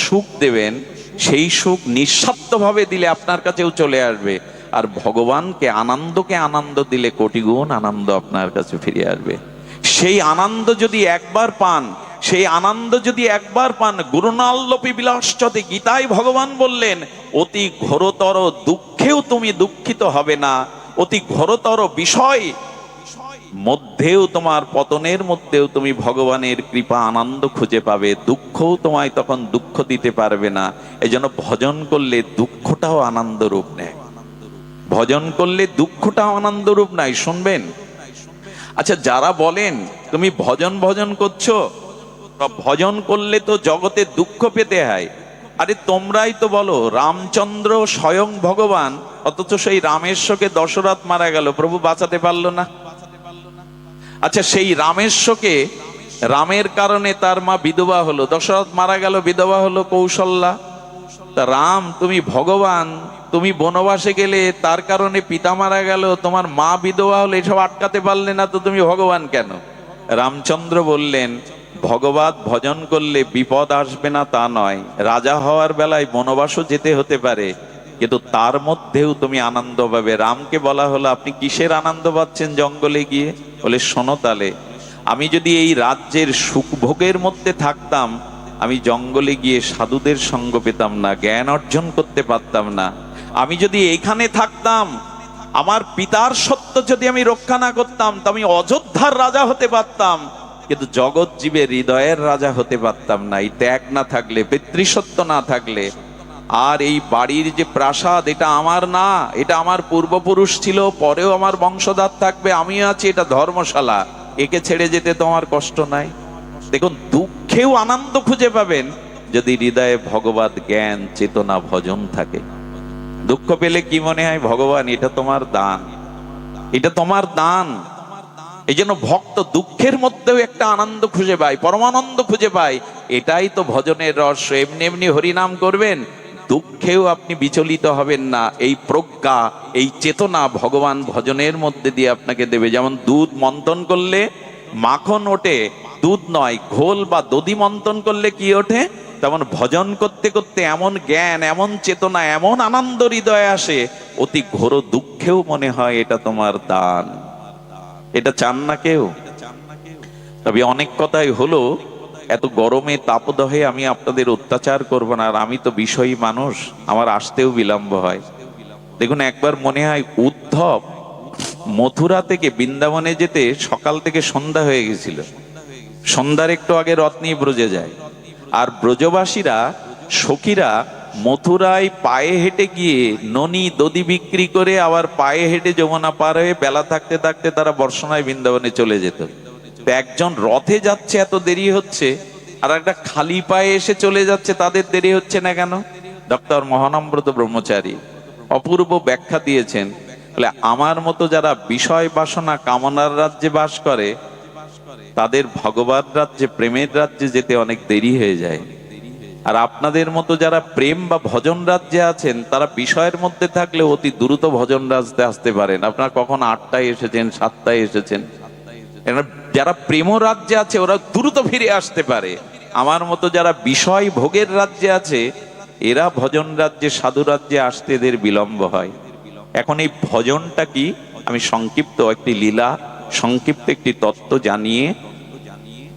সুখ দেবেন, সেই সুখ নিঃস্বার্থভাবে দিলে আপনার কাছেও চলে আসবে। আর ভগবানকে আনন্দ দিলে কোটি গুণ আনন্দ আপনার কাছে ফিরে আসবে। সেই আনন্দ যদি একবার পান, গুরুনাল্লপি বিলাসচতে, গীতায় ভগবান বললেন অতি ঘোরতর দুঃখেও তুমি দুঃখিত হবে না, অতি ঘোরতর বিষয় মধ্যেও, তোমার পতনের মধ্যেও তুমি ভগবানের কৃপা আনন্দ খুঁজে পাবে। দুঃখও তোমায় তখন দুঃখ দিতে পারবে না। এই জন্য ভজন করলে দুঃখটাও আনন্দ রূপ নেয়, ভজন করলে দুঃখটাও আনন্দ রূপ নাই। শুনবেন, আচ্ছা যারা বলেন তুমি ভজন করছো, ভজন করলে তো জগতে দুঃখ পেতে হয়, আরে তোমরাই তো বলো রামচন্দ্র স্বয়ং ভগবান, অথচ সেই রামেশ্বরকে দশরথ মারা গেল, প্রভু বাঁচাতে পারলো না। আচ্ছা সেই রামেশ্বরকে, রামের কারণে তার মা বিধবা হলো, দশরথ মারা গেল, বিধবা হলো কৌশল্যা। তা রাম তুমি ভগবান, তুমি বনবাসে গেলে, তার কারণে পিতা মারা গেল, তোমার মা বিধবা হলো, এসব আটকাতে পারলে না, তো তুমি ভগবান কেন? রামচন্দ্র বললেন ভগবত ভজন করলে বিপদ আসবে না তা নয়, রাজা হওয়ার বেলায় বনবাসও যেতে হতে পারে, কিন্তু তার মধ্যেও তুমি আনন্দ পাবে। রামকে বলা হলো আপনি কিসের আনন্দ পাচ্ছেন জঙ্গলে গিয়ে? বলে শোনো তালে, আমি যদি এই রাজ্যের সুখভোগের মধ্যে থাকতাম, আমি জঙ্গলে গিয়ে সাধুদের সঙ্গ পেতাম না, জ্ঞান অর্জন করতে পারতাম না। আমি যদি এইখানে থাকতাম, আমার পিতার সত্য যদি আমি রক্ষা না করতাম, তো আমি অযোধ্যার রাজা হতে পারতাম, কিন্তু জগৎ জীবের হৃদয়ের রাজা হতে পারতাম না। এই ত্যাগ না থাকলে, পিতৃসত্য না থাকলে। আর এই বাড়ির যে প্রাসাদ, এটা আমার না, এটা আমার পূর্বপুরুষ ছিল, পরেও আমার বংশধর থাকবে, আমিও আছি, এটা ধর্মশালা, একে ছেড়ে যেতে তোমার কষ্ট নাই। দেখুন, দুঃখেও আনন্দ খুঁজে পাবেন যদি হৃদয়ে ভগবত জ্ঞান চেতনা ভজন থাকে। দুঃখ পেলে কি মনে হয়? ভগবান এটা তোমার দান, এটা তোমার দান। এই জন্য ভক্ত দুঃখের মধ্যেও একটা আনন্দ খুঁজে পায়, পরমানন্দ খুঁজে পায়। এটাই তো ভজনের রহস্য। এমনি এমনি হরিনাম করবেন, দুঃখেও আপনি বিচলিত হবেন না। এই প্রজ্ঞা, এই চেতনা ভগবান ভজনের মধ্যে দিয়ে আপনাকে দেবে। যেমন দুধ মন্থন করলে মাখন ওঠে, দুধ নয়, ঘোল বা দধি মন্থন করলে কি ওঠে? তেমন ভজন করতে করতে এমন জ্ঞান, এমন চেতনা, এমন আনন্দ হৃদয়ে আসে, অতি ঘোর দুঃখেও মনে হয় এটা তোমার দান। এটা চান না কেউ? তবে অনেক কথাই হলো, এত গরমে তাপদহে আমি আপনাদের অত্যাচার করব না। আর আমি তো বিষয়ী মানুষ, আমার আসতেও বিলম্ব হয়। দেখুন, একবার মনে হয় উদ্ধব মথুরা থেকে বৃন্দাবনে যেতে সকাল থেকে সন্ধ্যা হয়ে গেছিল। সন্ধ্যার একটু আগে রথ নিয়ে ব্রজে যায়। আর ব্রজবাসীরা, সখীরা মথুরায় পায়ে হেঁটে গিয়ে ননি দধি বিক্রি করে আবার পায়ে হেঁটে যমুনা পার হয়ে বেলা থাকতে থাকতে তারা বর্ষণায় বৃন্দাবনে চলে যেত। একজন রথে যাচ্ছে, এত দেরি হচ্ছে, আর একটা খালি পায়ে এসে চলে যাচ্ছে, তাদের দেরি হচ্ছে না কেন? ডক্টর মহানম্রত ব্রহ্মচারী অপূর্ব ব্যাখ্যা দিয়েছেন। বলে আমার মতো যারা বিষয় বাসনা কামনার রাজ্যে বাস করে, তাদের ভগবান রাজ্যে, প্রেমের রাজ্যে যেতে অনেক দেরি হয়ে যায়। আর আপনাদের মতো যারা প্রেম বা ভজন রাজ্যে আছেন, তারা বিষয়ের মধ্যে থাকলে অতি দ্রুত ভজন রাজ্যে আসতে পারেন। আপনারা কখন 8টায় এসেছেন, 7টায় এসেছেন। যারা প্রেম রাজ্যে আছে ওরা দ্রুত ফিরে আসতে পারে। আমার মতো যারা বিষয় ভোগের রাজ্যে আছে, এরা ভজন রাজ্যে, সাধু রাজ্যে আসতে এদের বিলম্ব হয়। এখন এই ভজনটা কি, আমি সংক্ষিপ্ত একটি লীলা, সংক্ষিপ্ত একটি তত্ত্ব জানিয়ে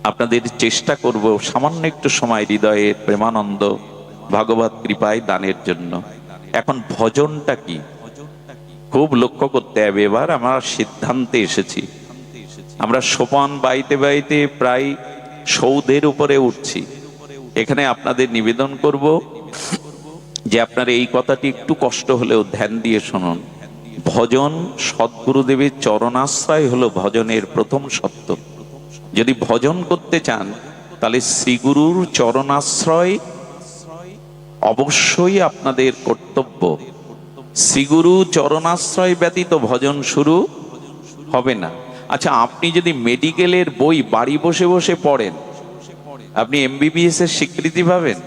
আপনাদের চেষ্টা করব সামান্য একটু সময় হৃদয়ের প্রেমানন্দ ভগবত কৃপায় দানের জন্য। এখন ভজনটা কি খুব লক্ষ্য করতে হবে। এবার আমরা সিদ্ধান্তে এসেছি, আমরা সোপান বাইতে বাইতে প্রায় সৌধের উপরে উঠছি। এখানে আপনাদের নিবেদন করব যে আপনারা এই কথাটি একটু কষ্ট হলেও ধ্যান দিয়ে শুনুন। ভজন সদ্গুরুদেবের চরণাশ্রয় হলো ভজনের প্রথম সত্য। যদি ভজন করতে চান, তাহলে শ্রীগুরুর চরণাশ্রয় অবশ্যই আপনাদের কর্তব্য। শ্রীগুরু চরণাশ্রয় ব্যতীত ভজন শুরু হবে না। আচ্ছা, আপনি যদি মেডিকেলের বই বাড়ি বসে বসে পড়েন, আপনি এমবিবিএস এর স্বীকৃতি পাবেন।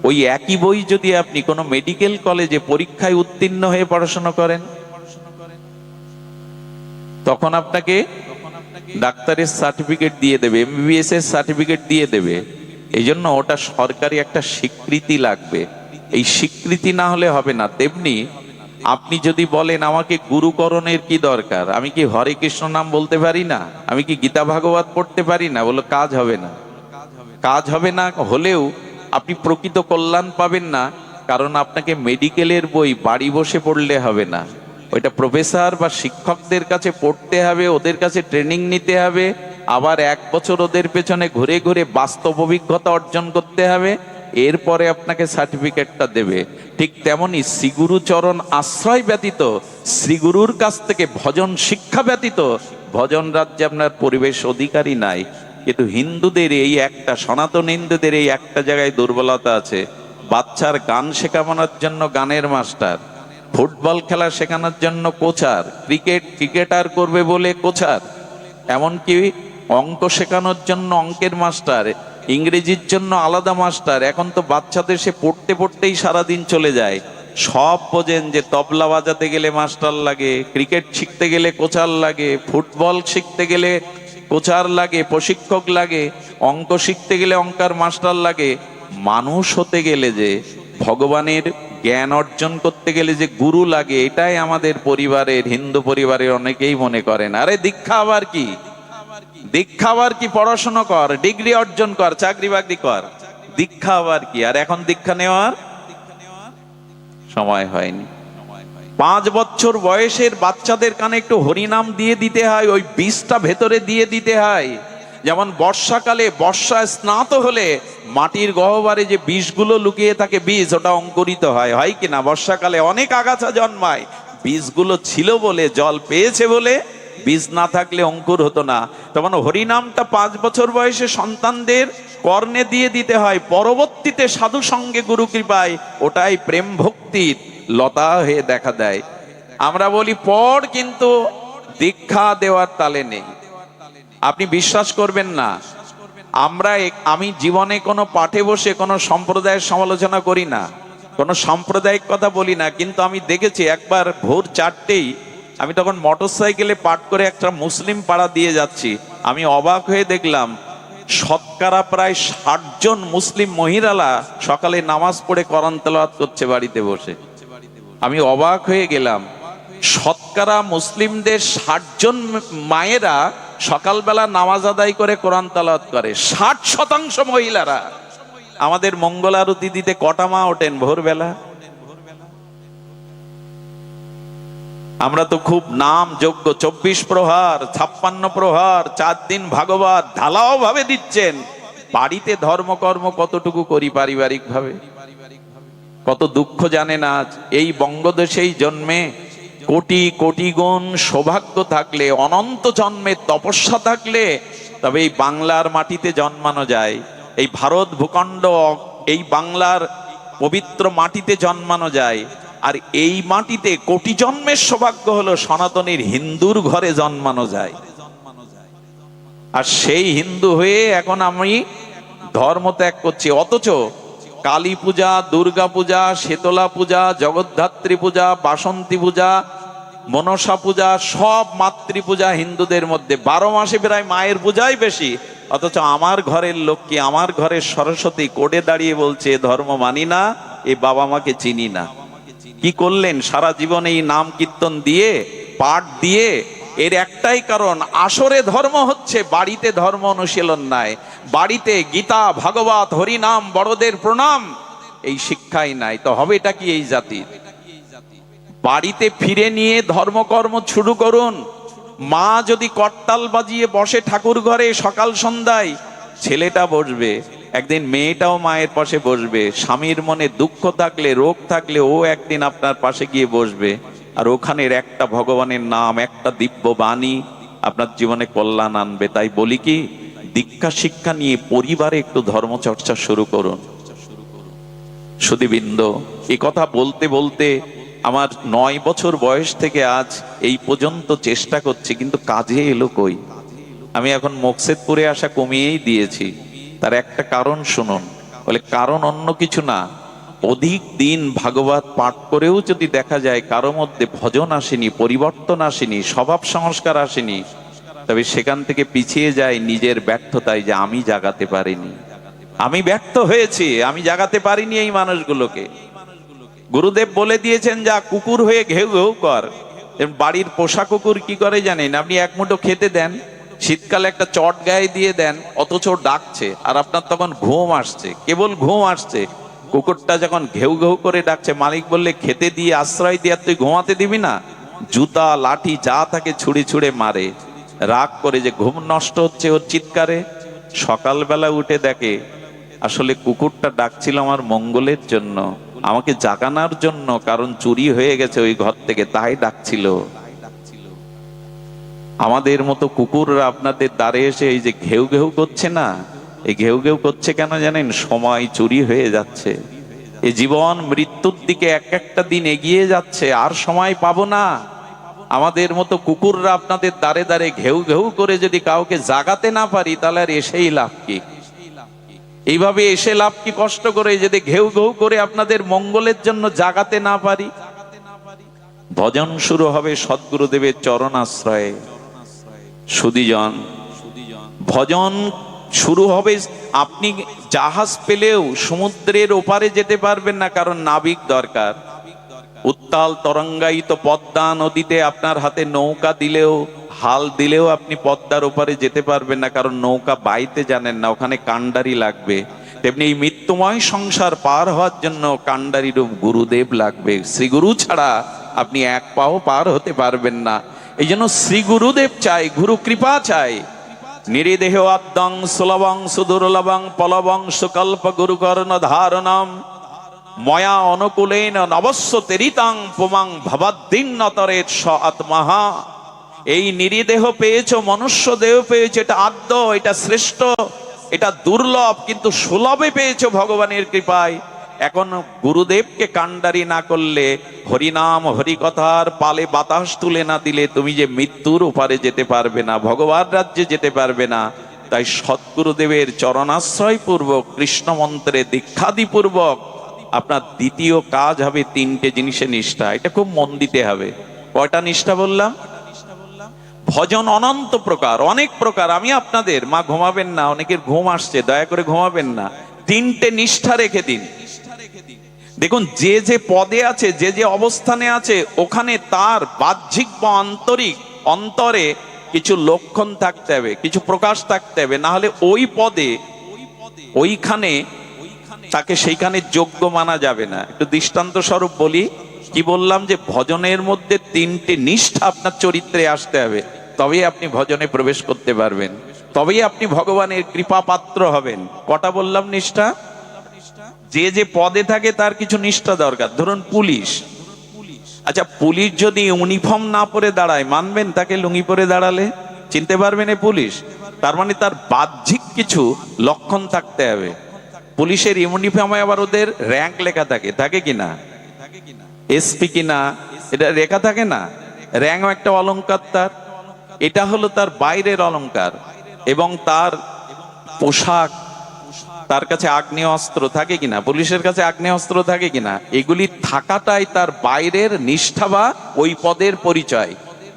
ওই একই বই যদি আপনি কোনো মেডিকেল কলেজে পরীক্ষায় উত্তীর্ণ হয়ে পড়াশোনা করেন, তখন আপনাকে ডাক্তারের সার্টিফিকেট দিয়ে দেবে, এমবিবিএস এর সার্টিফিকেট দিয়ে দেবে। এই জন্য ওটা সরকারি একটা স্বীকৃতি লাগবে, এই স্বীকৃতি না হলে হবে না। তেমনি আপনি যদি বলেন আমাকে গুরুকরণের কি দরকার, আমি কি হরে কৃষ্ণ নাম বলতে পারি না, আমি কি গীতা ভাগবত পড়তে পারি না, বলো কাজ হবে না। কাজ হবে না হলেও আপনি প্রকৃত কল্যাণ পাবেন না, কারণ আপনাকে মেডিকেলের বই বাড়ি বসে পড়লে হবে না, ওইটা প্রফেসর বা শিক্ষকদের কাছে পড়তে হবে, ওদের কাছে ট্রেনিং নিতে হবে, আবার 1 বছর ওদের পেছনে ঘুরে ঘুরে বাস্তব অভিজ্ঞতা অর্জন করতে হবে, এরপরে আপনাকে সার্টিফিকেটটা দেবে। ঠিক তেমনি শ্রীগুরু চরণ আশ্রয় ব্যতীত, শ্রীগুরুর কাছ থেকে ভজন শিক্ষা ব্যতীত ভজন রাজ্যে আপনার পরিবেশ অধিকারী নাই। কিন্তু হিন্দুদের এই একটা, সনাতন হিন্দুদের এই একটা জায়গায় দুর্বলতা আছে, বাচ্চার গান শেখানোর জন্য গানের মাস্টার, ফুটবল খেলা শেখানোর জন্য কোচার, ক্রিকেটার করবে বলে কোচার, এমনকি অঙ্ক শেখানোর জন্য অঙ্কের মাস্টার, ইংরেজির জন্য আলাদা মাস্টার। এখন তো বাচ্চাদের সে পড়তে পড়তেই সারাদিন চলে যায়। সব বোঝেন যে তবলা বাজাতে গেলে মাস্টার লাগে, ক্রিকেট শিখতে গেলে কোচার লাগে, ফুটবল শিখতে গেলে কোচার লাগে, প্রশিক্ষক লাগে, অঙ্ক শিখতে গেলে অঙ্কার মাস্টার লাগে। মানুষ হতে গেলে যে, ভগবানের জ্ঞান অর্জন করতে গেলে যে গুরু লাগে, এটাই আমাদের পরিবারের, হিন্দু পরিবারের অনেকেই মনে করেন আরে দীক্ষা আবার কি, দীক্ষা আবার কি, পড়াশোনা কর, ডিগ্রি অর্জন কর, চাকরি বাকরি কর, দীক্ষা আবার কি। আর এখন দীক্ষা নেওয়ার সময় হয়নি। 5 বছর বয়সের বাচ্চাদের কানে একটু হরিনাম দিয়ে দিতে হয়, ওই বীজটা ভেতরে দিয়ে দিতে হয়। যেমন বর্ষাকালে, বর্ষায় স্নাত হলে মাটির গহ্বরে যে বীজগুলো লুকিয়ে থাকে, বীজ ওটা অঙ্কুরিত হয়, হয় কিনা? বর্ষাকালে অনেক আগাছা জন্মায়, বীজগুলো ছিল বলে, জল পেয়েছে বলে, বীজ না থাকলে অঙ্কুর হতো না। তখন হরিনামটা 5 বছর বয়সে সন্তানদের কর্ণে দিয়ে দিতে হয়, পরবর্তীতে সাধু সঙ্গে গুরু কৃপায় ওটাই প্রেম ভক্তির লতা হয়ে দেখা দেয়। আমরা বলি পড়, কিন্তু দীক্ষা দেওয়ার তালে নেই। আপনি বিশ্বাস করবেন না, আমি জীবনে কোনো পাঠে বসে কোনো সম্প্রদায়ের সমালোচনা করি না, কোনো সাম্প্রদায়িক কথা বলি না, কিন্তু আমি দেখেছি একবার ভোর 4টেই আমি তখন মোটরসাইকেলে পাঠ করে একটা মুসলিম পাড়া দিয়ে যাচ্ছি, আমি অবাক হয়ে দেখলাম শতকরা প্রায় 60 জন মুসলিম মহিলারা সকালে নামাজ পড়ে কোরআন তেলাওয়াত করছে বাড়িতে বসে। আমি অবাক হয়ে গেলাম, শতকরা মুসলিমদের 60 জন মায়েরা সকালবেলা নামাজ আদায় করে কোরআন তেলাওয়াত করে, 60% মহিলারা। আমাদের মঙ্গল আরতি দিতে কটা মা ওঠেন ভোরবেলা? আমরা তো খুব নাম যোগ্য, 24 প্রহার, 56 প্রহার, 4 দিন ভাগবত ঢালাও ভাবে দিচ্ছেন। বাড়িতে ধর্মকর্ম কতটুকু করি পারিবারিক ভাবে? কত দুঃখ জানে না। এই বঙ্গদেশেই জন্মে কোটি কোটি গুণ সৌভাগ্য থাকলে, অনন্ত জন্মের তপস্যা থাকলে তবে এই বাংলার মাটিতে জন্মানো যায়, এই ভারত ভূখণ্ড, এই বাংলার পবিত্র মাটিতে জন্মানো যায়। আর এই মাটিতে কোটি জন্মের সৌভাগ্য হলো সনাতনীর হিন্দুর ঘরে জন্মানো যায়। আর সেই হিন্দু হয়ে এখন আমি ধর্ম ত্যাগ করছি, অথচ কালী পূজা, দুর্গা পূজা, শীতলা পূজা, জগদ্ধাত্রী পূজা, বাসন্তী পূজা, মনসা পূজা, সব মাতৃপূজা হিন্দুদের মধ্যে। 12 মাসে প্রায় মায়ের পূজাই বেশি, অথচ আমার ঘরের লক্ষ্মী, আমার ঘরের সরস্বতী কোডে দাঁড়িয়ে বলছে ধর্ম মানি না, এ বাবা মাকে চিনি না। কি করলেন সারা জীবন এই নাম কীর্তন দিয়ে, পাঠ দিয়ে? এর একটাই কারণ, আসরে ধর্ম হচ্ছে, বাড়িতে ধর্ম অনুশীলন নাই। বাড়িতে গীতা, ভাগবত, হরিনাম, বড়দের প্রণাম, এই শিক্ষাই নাই। তো হবেটা কি এই জাতির? বাড়িতে ফিরে নিয়ে ধর্মকর্ম শুরু করুন। মা যদি করতাল বাজিয়ে বসে ঠাকুর ঘরে সকাল সন্ধ্যায়, ছেলেটা বসবে, একদিন মেয়েটাও মায়ের পাশে বসবে। স্বামীর মনে দুঃখ থাকলে, রোগ থাকলে ও একদিন আপনার পাশে গিয়ে বসবে। আর ওখানের একটা ভগবানের নাম, একটা দিব্য বাণী আপনার জীবনে কল্যাণ আনবে। তাই বলি কি, দীক্ষা শিক্ষা নিয়ে পরিবারে একটু ধর্মচর্চা শুরু করুন। সুধীবৃন্দ, এ কথা বলতে বলতে আমার 9 বছর বয়স থেকে আজ এই পর্যন্ত চেষ্টা করছি, কিন্তু কাজে এলো কই? আমি এখন মকসেদপুরে আসা কমিয়েই দিয়েছি। তার একটা কারণ শুনুন। বলে কারণ অন্য কিছু না, অধিক দিন ভাগবত পাঠ করেও যদি দেখা যায় কারো মধ্যে ভজন আসেনি, পরিবর্তন আসেনি, স্বভাব সংস্কার আসেনি, তবে সেখান থেকে পিছিয়ে যায় নিজের ব্যর্থতায়, যে আমি জাগাতে পারিনি, আমি ব্যর্থ হয়েছি, আমি জাগাতে পারিনি এই মানুষগুলোকে। গুরুদেব বলে দিয়েছেন, যা কুকুর হয়ে ঘেউ ঘেউ কর। বাড়ির পোষা কুকুর কি করে জানেন? আপনি এক মুঠো খেতে দেন, শীতকালে একটা চট গায়ে দিয়ে দেন, অথচ ডাকছে, আর আপনার তখন ঘুম আসছে, কেবল ঘুম আসছে। কুকুরটা যখন ঘেউ ঘেউ করে ডাকছে, মালিক বললে খেতে দিয়ে আশ্রয় দিয়ে তুই ঘুমাতে দিবি না, জুতা লাঠি যা থাকে ছুঁড়ে ছুঁড়ে মারে। রাগ করে যে ঘুম নষ্ট হচ্ছে ওর চিৎকারে, সকালবেলা উঠে দেখে আসলে কুকুরটা ডাকছিল আমার মঙ্গলের জন্য, আমাকে জাগানোর জন্য, কারণ চুরি হয়ে গেছে ওই ঘর থেকে, তাই ডাকছিল। আমাদের মতো কুকুররা আপনাদের দ্বারে এসে এই যে ঘেউ ঘেউ করছে না, এই ঘেউ ঘেউ করছে কেন জানেন? সময় চুরি হয়ে যাচ্ছে, এই জীবন মৃত্যুর দিকে এক একটা দিন এগিয়ে যাচ্ছে, আর সময় পাবো না। আমাদের মতো কুকুররা আপনাদের দ্বারে দ্বারে ঘেউ ঘেউ করে যদি কাউকে জাগাতে না পারি, তাহলে আর এসেই লাভ কি? এইভাবে এসে লাভ কি? কষ্ট করে যদি ঘেউ ঘেউ করে আপনাদের মঙ্গলের জন্য জাগাতে না পারি। ভজন শুরু হবে সদ্গুরুদেবের চরণাশ্রয়ে। সুধীজন, ভজন শুরু হবে। আপনি জাহাজ পেলেও সমুদ্রের ওপারে যেতে পারবেন না, কারণ নাবিক দরকার। উত্তাল তরঙ্গায়িত পদ্মা নদীতে আপনার হাতে নৌকা দিলেও, হাল দিলেও আপনি পদ্মার ওপারে যেতে পারবেন না, কারণ নৌকা বাইতে জানেন না, ওখানে কান্ডারি লাগবে। তেমনি এই মৃত্যুময় সংসার পার হওয়ার জন্য কান্ডারি রূপ গুরুদেব লাগবে। শ্রী গুরু ছাড়া আপনি এক পাও পার হতে পারবেন না। এই জন্য শ্রী গুরুদেব চাই, গুরু কৃপা চাই। নিরিদেহ আদ্যং সুলভং সুদুর্লভং পলবং সুকল্প গুরুকর্ণ ধারণম ময়া অনুকূলেন নবস্য তেরিতাং পুমাং ভবদ্দিন্নতরেৎ স আত্মহা। এই নিরিদেহ পেয়েছো, মনুষ্য দেহ পেয়েছো, এটা আদ্য, এটা শ্রেষ্ঠ, এটা দুর্লভ, কিন্তু সুলভে পেয়েছো ভগবানের কৃপায়। এখন গুরুদেবকে কান্ডারি না করলে, হরিনাম হরিকথার পালে বাতাস তুলে না দিলে, তুমি যে মৃত্যুর ওপারে যেতে পারবে না, ভগবান রাজ্যে যেতে পারবে না। তাই সদ্গুরুদেবের চরণাশ্রয় পূর্বক, কৃষ্ণ মন্ত্রে দীক্ষাদি পূর্বক আপনার দ্বিতীয় কাজ হবে তিনটে জিনিসে নিষ্ঠা। এটা খুব মন দিতে হবে। কয়টা নিষ্ঠা বললাম? ভজন অনন্ত প্রকার, অনেক প্রকার। আমি আপনাদের, মা ঘুমাবেন না, অনেকের ঘুম আসছে, দয়া করে ঘুমাবেন না। তিনটে নিষ্ঠা রেখে দিন। দেখুন, যে যে পদে আছে, যে যে অবস্থানে আছে, ওখানে তার বাহ্যিক বা আন্তরিক অন্তরে কিছু লক্ষণ থাকতে হবে, কিছু প্রকাশ থাকতে হবে, না হলে ওই পদে, ওইখানে তাকে সেইখানে যোগ্য মানা যাবে না। একটু দৃষ্টান্ত স্বরূপ বলি। কি বললাম? যে ভজনের মধ্যে তিনটে নিষ্ঠা আপনার চরিত্রে আসতে হবে, তবেই আপনি ভজনে প্রবেশ করতে পারবেন, তবেই আপনি ভগবানের কৃপা পাত্র হবেন। কটা বললাম নিষ্ঠা? যে যে পদে থাকে তার কিছু নিষ্ঠা দরকার। ধরুন পুলিশ, আচ্ছা পুলিশ যদি ইউনিফর্ম না পরে দাঁড়ায়, মানবেন? তাকে লুঙ্গি পরে দাঁড়ালে চিনতে পারবেন এ পুলিশ? তার মানে তার বাহ্যিক কিছু লক্ষণ থাকতে হবে। পুলিশের ইউনিফর্মে আবার ওদের র্যাঙ্ক লেখা থাকে, থাকে কিনা? এসপি কিনা, এটা লেখা থাকে না? র্যাঙ্ক একটা অলংকার তার, এটা হলো তার বাইরের অলংকার। এবং তার পোশাক, তার কাছে আগ্নেয় অস্ত্র থাকে কিনা? পুলিশের কাছে আগ্নেয় অস্ত্র থাকে কিনা? এগুলি থাকাটাই তার বাইরের নিষ্ঠা বা ওই পদের পরিচয়।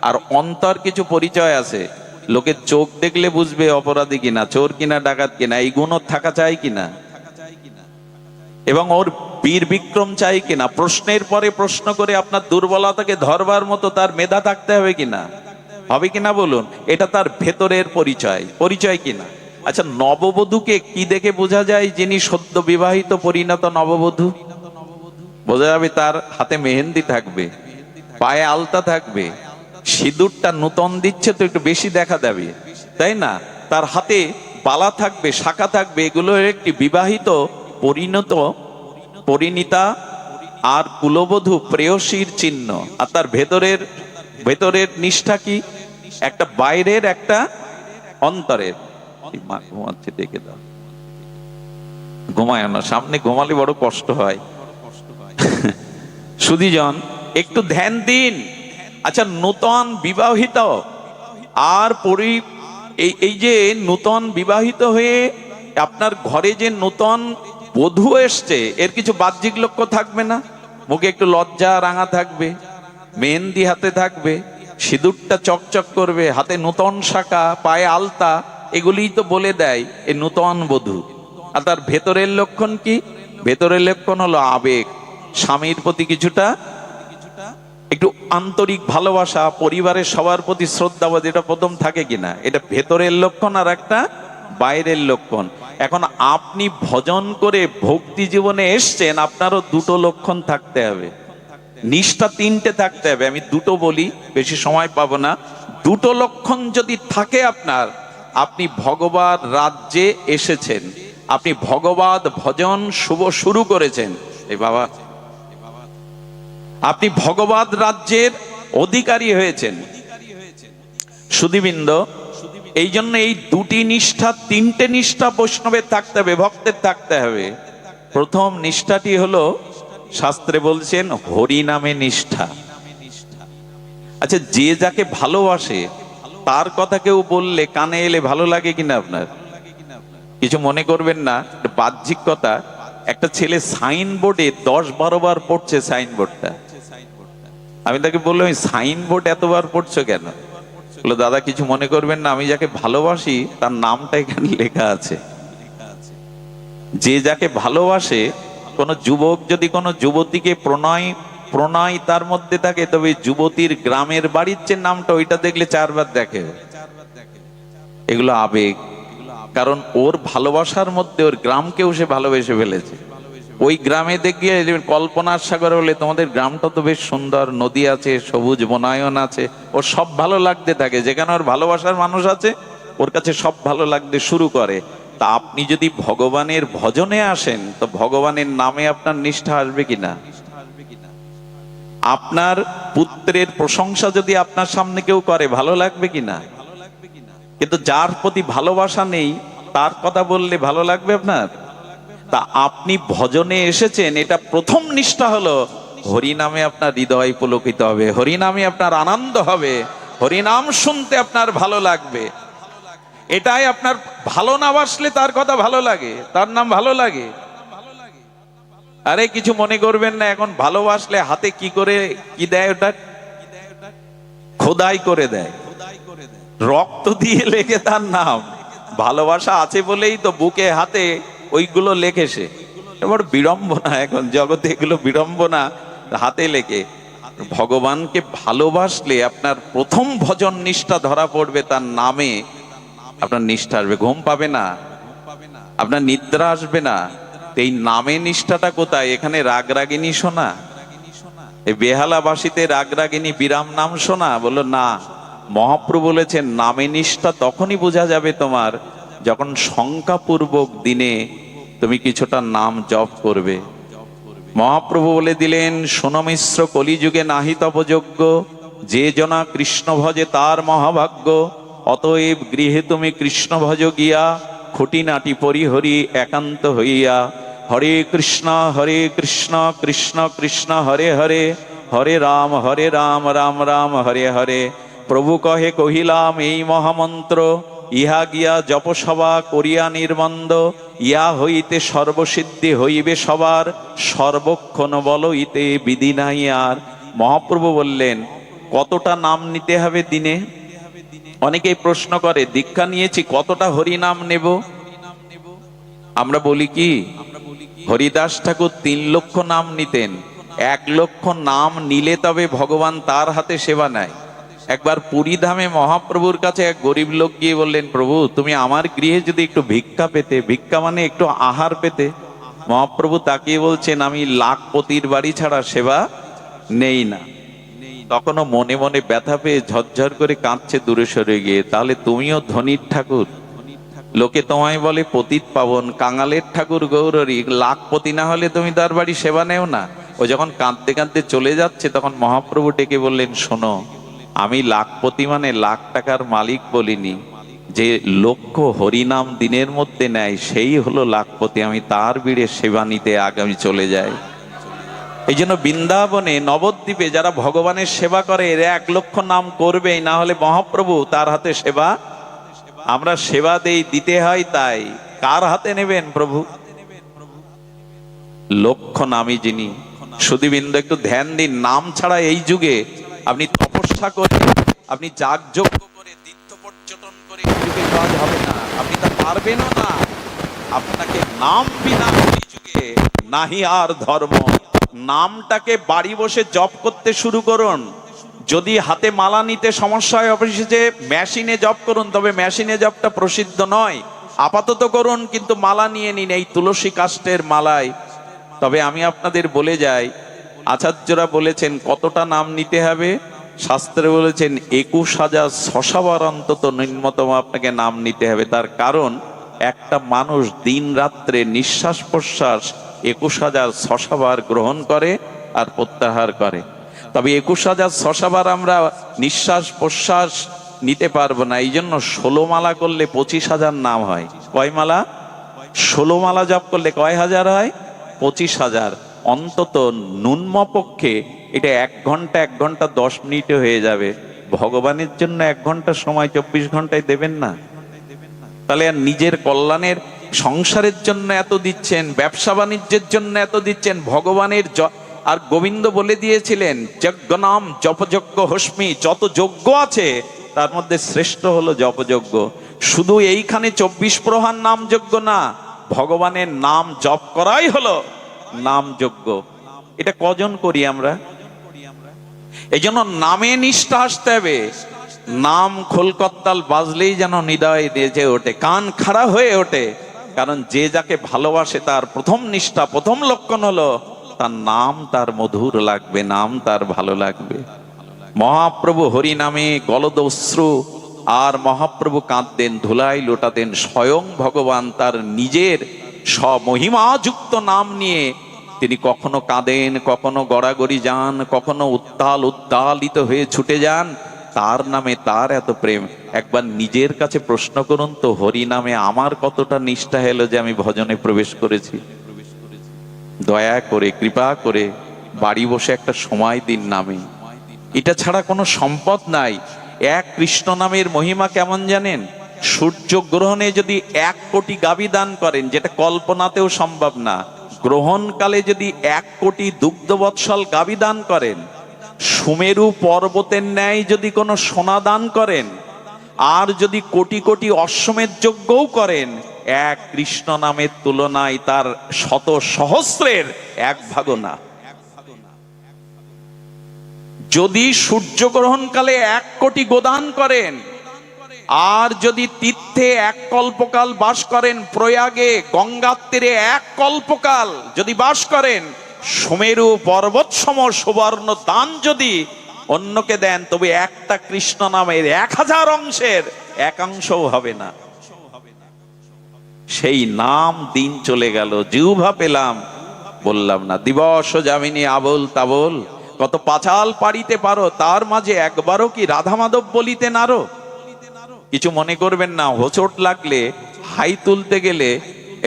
আর অন্তর কিছু পরিচয় আছে, লোকের চোখ দেখলে বুঝবে অপরাধী কিনা, চোর কিনা, ডাকাত কিনা, এই গুণ থাকা চাই কিনা, এবং ওর বীর বিক্রম চাই কিনা, প্রশ্নের পরে প্রশ্ন করে আপনার দুর্বলতাকে ধরবার মতো তার মেধা থাকতে হবে কিনা, হবে কিনা বলুন? এটা তার ভেতরের পরিচয়, পরিচয় কিনা? আচ্ছা, নববধূকে কি দেখে বোঝা যায় যিনি সদ্য বিবাহিত পরিণত নববধূ? বোঝা যাবে তার হাতে মেহেন্দি থাকবে, পায়ে আলতা থাকবে, সিঁদুরটা নূতন দিচ্ছে তো একটু বেশি দেখা যাবে, তাই না? তার হাতে বালা থাকবে, শাখা থাকবে, এগুলো একটি বিবাহিত পরিণত পরিণীতা আর কুলবধূ প্রেয়সীর চিহ্ন। আর তার ভেতরের ভেতরের নিষ্ঠা কি? একটা বাইরের, একটা অন্তরের। মা ঘুমাচ্ছে, দেখে দাও, ঘুমায় না, সামনে ঘুমালে বড় কষ্ট হয়। সুধীজন, একটু ধ্যান দিন। আচ্ছা, নূতন বিবাহিত আর এই যে নূতন বিবাহিত হয়ে আপনার ঘরে যে নূতন বধূ এসছে, এর কিছু বাহ্যিক লক্ষ্য থাকবে না? মুখে একটু লজ্জা রাঙা থাকবে, মেহেন্দি হাতে থাকবে, সিঁদুরটা চকচক করবে, হাতে নূতন শাখা, পায়ে আলতা, এগুলিই তো বলে দেয় এ নূতন বধূ। আর তার ভেতরের লক্ষণ কি? ভেতরের লক্ষণ হলো আবেগ, স্বামীর প্রতি কিছুটা একটু আন্তরিক ভালোবাসা, পরিবারের সবার প্রতি শ্রদ্ধাবোধ, এটা প্রথম থাকে কিনা, এটা ভেতরের লক্ষণ। আর একটা বাইরের লক্ষণ। এখন আপনি ভজন করে ভক্তি জীবনে এসছেন, আপনারও দুটো লক্ষণ থাকতে হবে, নিষ্ঠা তিনটে থাকতে হবে। আমি দুটো বলি, বেশি সময় পাবো না। দুটো লক্ষণ যদি থাকে আপনার, আপনি ভগবান রাজ্যে এসেছেন, আপনি ভগবত ভজন শুরু করেছেন। এই বাবা, আপনি ভগবত রাজ্যের অধিকারী হয়েছেন। সুধীবৃন্দ, এই জন্য এই দুটি নিষ্ঠা, তিনটে নিষ্ঠা বৈষ্ণবের থাকতে হবে, ভক্তের থাকতে হবে। প্রথম নিষ্ঠাটি হলো, শাস্ত্রে বলছেন হরি নামে নিষ্ঠা। আচ্ছা, যে যাকে ভালোবাসে তার কথা কেউ বললে কানে এলে ভালো লাগে কিনা আপনার? কিছু মনে করবেন না, বাহ্যিক কথা। একটা ছেলে সাইনবোর্ডে 10-12 বার পড়ছে সাইনবোর্ডটা। আমি তাকে বললাম, সাইনবোর্ড এতবার পড়ছো কেন? বললো, দাদা কিছু মনে করবেন না, আমি যাকে ভালোবাসি তার নামটা এখানে লেখা আছে। যে যাকে ভালোবাসে, কোন যুবক যদি কোনো যুবতীকে প্রণয় তার মধ্যে থাকে, তবে যুবতীর গ্রামের বাড়ির যে নামটা, ওইটা দেখলে 4 বার দেখে। এগুলো আবেগ, কারণ ওর ভালোবাসার মধ্যে ওর গ্রামকেও সে ভালোবেসে ফেলেছে। ওই গ্রামে দেখে কল্পনার সাগর হলে, তোমাদের গ্রামটা তো বেশ সুন্দর, নদী আছে, সবুজ বনায়ন আছে, ওর সব ভালো লাগতে থাকে। যেখানে ওর ভালোবাসার মানুষ আছে, ওর কাছে সব ভালো লাগতে শুরু করে। তা আপনি যদি ভগবানের ভজনে আসেন, তো ভগবানের নামে আপনার নিষ্ঠা আসবে কিনা? আপনার পুত্রের প্রশংসা যদি আপনার সামনে কেউ করে, ভালো লাগবে কিনা? কিন্তু যার প্রতি ভালোবাসা নেই, তার কথা বললে ভালো লাগবে আপনার? তা আপনি ভজনে এসেছেন, এটা প্রথম নিষ্ঠা হলো হরি নামে আপনার হৃদয় পুলকিত হবে, হরি নামে আপনার আনন্দ হবে, হরি নাম শুনতে আপনার ভালো লাগবে। এটাই আপনার, ভালো না বাসলে তার কথা ভালো লাগে, তার নাম ভালো লাগে। আরে কিছু মনে করবেন না, এখন ভালোবাসলে হাতে কি করে কি দেয়, ওটা খোদাই করে দেয়, রক্ত দিয়ে লেখে তার নাম। ভালোবাসা আছে বলেই তো বুকে হাতে ওইগুলো লেখেছে। এবার বিড়ম্বনা, এখন জগতে এগুলো বিড়ম্বনা, হাতে লেখে। ভগবানকে ভালোবাসলে আপনার প্রথম ভজন নিষ্ঠা ধরা পড়বে, তার নামে আপনার নিষ্ঠা আসবে। ঘুম পাবে না, আপনার নিদ্রা আসবে না। এই নামে নিষ্ঠাটা কোথায়? এখানে রাগ রাগিনী শোনা, এই বেহালাবাসীতে রাগ রাগিনী বিরাম নাম শোনা? বললো না, মহাপ্রভু বলেছেন নামে নিষ্ঠা তখনই বোঝা যাবে তোমার, যখন শঙ্কাপূর্বক দিনে তুমি কিছুটা নাম জপ করবে। মহাপ্রভু বলে দিলেন, শোনো মিশ্র, কলিযুগে নাহি তপযোগ্য, যে জনা কৃষ্ণ ভজে তার মহাভাগ্য। অতএব গৃহে তুমি কৃষ্ণ ভজ গিয়া, খুঁটিনাটি পরিহরি একান্ত হইয়া। হরে কৃষ্ণ কৃষ্ণ কৃষ্ণ হরে হরে, হরে রাম রাম রাম হরে হরে। প্রভু কহে কহিলাম এই মহামন্ত্র, ইহা গিয়া জপসভা করিয়া নির্বন্ধ। ইয়া হইতে সর্বসিদ্ধি হইবে সবার, সর্বক্ষণ বলইতে বিধি নাই আর। মহাপ্রভু বললেন, কতটা নাম নিতে হবে দিনে? অনেকেই প্রশ্ন করে, দীক্ষা নিয়েছি, কতটা হরি নাম নেব? আমরা বলি কি, হরিদাস ঠাকুর 3 লক্ষ নাম নিতেন। 1 লক্ষ নাম নিলে তবে ভগবান তার হাতে সেবা নেয়। একবার পুরী ধামে মহাপ্রভুর কাছে এক গরিব লোক গিয়ে বললেন, প্রভু তুমি আমার গৃহে যদি একটু ভিক্ষা পেতে, ভিক্ষা মানে একটু আহার পেতে। মহাপ্রভু তাকিয়ে বলছেন, আমি লাখপতির বাড়ি ছাড়া সেবা নেই না। তখনও মনে মনে ব্যথা পেয়ে ঝরঝর করে কাঁদছে দূরে সরে গিয়ে। তাহলে তুমিও ধনীর ঠাকুর, লোকে তোমায় বলে পতিত পাবন, কাঙালের ঠাকুর গৌরী, লাখপতি না হলে তুমি তার বাড়ি সেবা নেও না। ও যখন কাঁদতে কাঁদতে চলে যাচ্ছে, তখন মহাপ্রভু ডেকে বললেন, শোনো, আমি লাখপতি মানে লাখ টাকার মালিক বলিনি। যে লক্ষ হরিনাম দিনের মধ্যে নেয়, সেই হলো লাখপতি। আমি তার বিড়ে সেবা নিতে আগামী চলে যাই। এই জন্য বৃন্দাবনে, নবদ্বীপে যারা ভগবানের সেবা করে, এরা 1 লক্ষ নাম করবেই, না হলে মহাপ্রভু তার হাতে সেবা, আমরা সেবা দেই, দিতে হয়। তাই কার হাতে নেবেন প্রভু? লক্ষ নামী যিনি। সুধীবৃন্দ, একটু ধ্যান দিন, নাম ছাড়া এই যুগে আপনি তপস্যা করে, আপনি যাগযজ্ঞ করে, তীর্থ পর্যটন করে এই যুগে কাজ হবে না, আপনি তা পারবেনও না। আপনাকে নাম বিনা যুগে নাহি আর ধর্ম। নামটাকে বাড়ি বসে জপ করতে শুরু করুন। যদি হাতে মালা নিতে সমস্যা হয় অফিসে যে মেশিনে জপ করুন, তবে মেশিনে জপটা প্রসিদ্ধ নয়। আপাতত করুন, কিন্তু মালা নিয়ে নিন এই তুলসী কাষ্ঠের মালায়। তবে আমি আপনাদের বলে যাই, আচার্যরা বলেছেন কতটা নাম নিতে হবে। শাস্ত্রে বলেছেন 21,600 বার অন্তত ন্যূনতম আপনাকে নাম নিতে হবে। তার কারণ একটা মানুষ দিন রাত্রে নিঃশ্বাস প্রশ্বাস 21,600 বার গ্রহণ করে আর প্রত্যাহার করে। তবে 21,600 বার আমরা নিঃশ্বাস প্রশ্বাস নিতে পারবো না। এই জন্য 16 মালা করলে 25,000 নাম হয়। কয় মালা? 16 মালা জপ করলে কয় হাজার হয়? 25,000। অন্তত ন্যূনপক্ষে এটা 1 ঘন্টা 1 ঘন্টা 10 মিনিটে হয়ে যাবে। ভগবানের জন্য 1 ঘন্টা সময় 24 ঘন্টায় দেবেন না? তাহলে আর নিজের কল্যাণের সংসারের জন্য এত দিচ্ছেন, ব্যবসা বাণিজ্যের জন্য এত দিচ্ছেন, ভগবানের আর গোবিন্দ বলে দিয়েছিলেন যজ্ঞ নাম জপযজ্ঞ হস্মি। যত যজ্ঞ আছে তার মধ্যে শ্রেষ্ঠ হলো জপযজ্ঞ। শুধু এইখানে 24 প্রহার নাম যজ্ঞ না, ভগবানের নাম জপ করাই হলো নাম যজ্ঞ। এটা কজন করি আমরা? এই জন্য নামে নিষ্ঠা আসতে হবে। নাম খোলকত্তাল বাজলেই যেন হৃদয় বেজে ওঠে, কান খাড়া হয়ে ওঠে। কারণ যে যাকে ভালোবাসে তার প্রথম নিষ্ঠা, প্রথম লক্ষণ হলো তার নাম তার মধুর লাগবে, নাম তার ভালো লাগবে। মহাপ্রভু হরি নামে গলদশ্রু, আর মহাপ্রভু কাঁদতেন, ধুলাই লোটাতেন। স্বয়ং ভগবান তার নিজের স্বমহিমাযুক্ত নাম নিয়ে তিনি কখনো কাঁদেন, কখনো গড়াগড়ি যান, কখনো উত্তালিত হয়ে ছুটে যান। তার নামে তার এত প্রেম। একবার নিজের কাছে প্রশ্ন করুন তো, হরি নামে আমার কতটা নিষ্ঠা এলো যে আমি ভজনে প্রবেশ করেছি? দয়া করে, কৃপা করে বাড়ি বসে একটা সময় দিন নামে। এটা ছাড়া কোনো সম্পদ নাই। এক কৃষ্ণ নামের মহিমা কেমন জানেন? সূর্য গ্রহণে যদি 1 কোটি গাভী দান করেন, যেটা কল্পনাতেও সম্ভব না, গ্রহণকালে যদি 1 কোটি দুগ্ধবৎসল গাভী দান করেন, সুমেরু পর্বতের ন্যায় যদি কোনো সোনা দান করেন, আর যদি কোটি কোটি অশ্বমেধ যজ্ঞও করেন, এক কৃষ্ণ নামের তুলনায় তার শত সহস্রের 1 ভাগও না। যদি সূর্যগ্রহণকালে 1 কোটি গোদান করেন, আর যদি তীর্থে 1 কল্পকাল বাস করেন, প্রয়াগে গঙ্গার তীরে 1 কল্পকাল যদি বাস করেন, সুমেরু পর্বত সম সুবর্ণ দান যদি অন্যকে দেন, তবে একটা কৃষ্ণ নামের 1000 অংশের 1 অংশও হবে না। সেই নাম দিন চলে গেল, জিহ্বা পেলাম, বললাম না। দিবস যামিনী আবোল তাবোল, কত পাঁচাল পাড়িতে পারো, তার মাঝে একবারও কি রাধা মাধব বলিতে নারো? কিছু মনে করবেন না, হোঁচট লাগলে, হাই তুলতে গেলে,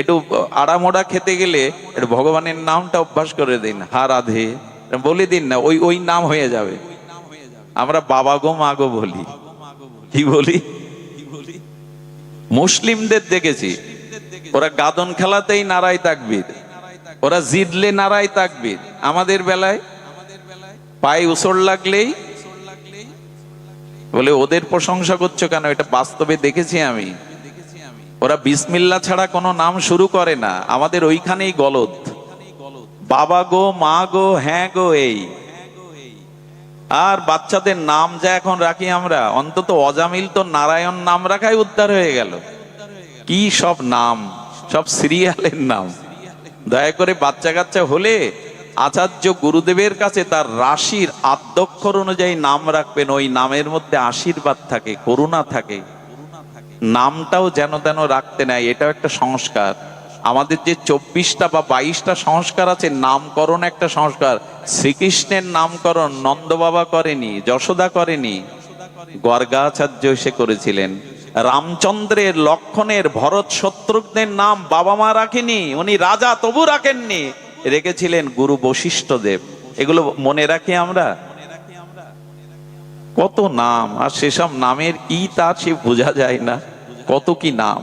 একটু আড়ামোড়া খেতে গেলে একটু ভগবানের নামটা অভ্যাস করে দিন। হা রাধে বলে দিন না, ওই নাম হয়ে যাবে। আমরা বাবা গো মা গো বলি। কি বলি? মুসলিমদের দেখেছি, ওরা গাদন খেলাতেই নারাই তাকবীর, ওরা জিতলে নারাই তাকবীর। আমাদের বেলায় পায়ে উসড় লাগলেই বলে ওদের প্রশংসা করছো কেন? এটা বাস্তবে দেখেছি আমি। ওরা বিসমিল্লাহ ছাড়া কোনো নাম শুরু করে না। আমাদের ওইখানেই গলদ, বাবা গো মা গো হ্যাঁ গো এই। আর বাচ্চাদের নাম যা এখন রাখি আমরা, অন্তত অজামিল তো নারায়ণ নাম রাখাই উদ্ধার হয়ে গেল। কি সব নাম, সব সিরিয়ালের নাম। দয়া করে বাচ্চা কাচ্চা হলে আচার্য গুরুদেবের কাছে তার রাশির আদ্যক্ষর অনুযায়ী নাম রাখবেন। ওই নামের মধ্যে আশীর্বাদ থাকে, করুণা থাকে। নামটাও যেন তেন রাখতে নাই, এটাও একটা সংস্কার। আমাদের যে 24টা বা 22টা সংস্কার আছে, নামকরণ একটা সংস্কার। শ্রীকৃষ্ণের নামকরণ নন্দ বাবা করেনি, যশোদা করেনি, গর্গাচার্য এসে করেছিলেন। রামচন্দ্রের, লক্ষণের, ভরত, শত্রুঘ্নের নাম বাবা মা রাখেনি, উনি রাজা তবু রাখেননি, রেখেছিলেন গুরু বশিষ্ঠ দেব। এগুলো মনে রাখি আমরা। কত নাম, আর সেসব নামের কি তা সে বোঝা যায় না। কত কি নাম।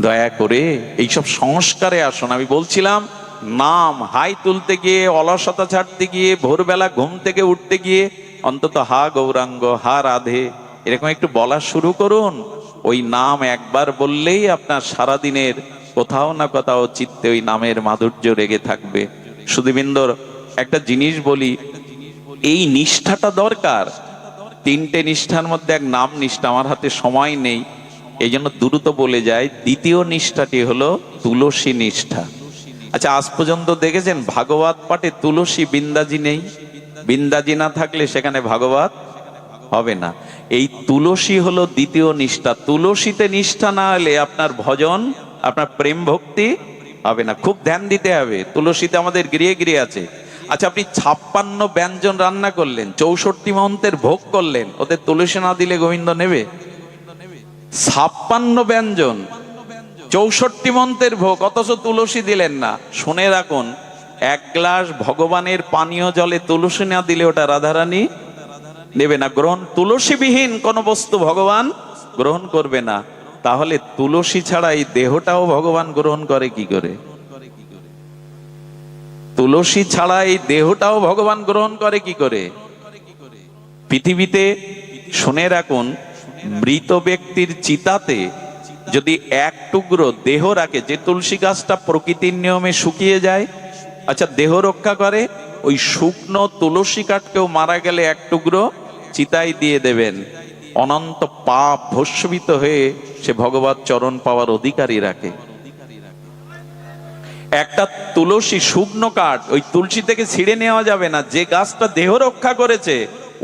দয়া করে এইসব সংস্কারে আসুন। আমি বলছিলাম, নাম হাই তুলতে গিয়ে, অলসতা ছাড়তে গিয়ে, ভোরবেলা ঘুম থেকে উঠতে গিয়ে অন্তত হা গৌরাঙ্গ, হা রাধে এরকম একটু বলা শুরু করুন। ওই নাম একবার বললেই আপনার সারাদিনের কোথাও না কোথাও চিত্তে ওই নামের মাধুর্য রেগে থাকবে। সুধীবৃন্দর, একটা জিনিস বলি, এই নিষ্ঠাটা দরকার। তিনটে নিষ্ঠার মধ্যে এক নাম নিষ্ঠা। আমার হাতে সময় নেই, এই জন্য দ্রুত বলে যায়। দ্বিতীয় নিষ্ঠাটি হলো তুলসী নিষ্ঠা। আচ্ছা, আজ পর্যন্ত দেখেছেন ভাগবত পাঠে তুলসী বিন্দাজি নেই? বিন্দাজি না থাকলে সেখানে ভাগবত হবে না। এই তুলসী হলো দ্বিতীয় নিষ্ঠা। তুলসীতে নিষ্ঠা না হলে আপনার ভজন, আপনার প্রেম ভক্তি হবে না। খুব ধ্যান দিতে হবে। তুলসীতে আমাদের গৃহে গৃহে আছে। আচ্ছা, আপনি 56 ব্যঞ্জন রান্না করলেন, 64 মন্ত্রের ভোগ করলেন, ওদের তুলসী না দিলে গোবিন্দ নেবে? 56 ব্যঞ্জন, 64 মন্ত্রের ভোগ, অথচ তুলসী দিলেন না। শুনে রাখুন, এক গ্লাস ভগবানের পানীয় জলে তুলসী না দিলে ওটা রাধারানী নেবে না, গ্রহণ। তুলসীবিহীন কোন বস্তু ভগবান গ্রহণ করবে না। তাহলে তুলসী ছাড়া এই দেহটাও ভগবান গ্রহণ করে কি করে? তুলসী ছাড়া এই দেহটাও ভগবান গ্রহণ করে কি করে? পৃথিবীতে শুনে রাখুন, মৃত ব্যক্তির চিতাতে যদি এক টুকরো দেহ রাখে, যে তুলসী গাছটা প্রকৃতির নিয়মে শুকিয়ে যায়, আচ্ছা দেহ রক্ষা করে, ওই শুকনো তুলসী কাঠকেও মারা গেলে এক টুকরো চিতায় দিয়ে দেবেন, অনন্ত পাপ ভস্মিত হয়ে সে ভগবত চরণ পাওয়ার অধিকারী রাখে। একটা তুলসী শুকনো কাঠ ওই তুলসী থেকে ছিঁড়ে নেওয়া যাবে না। যে গাছটা দেহ রক্ষা করেছে,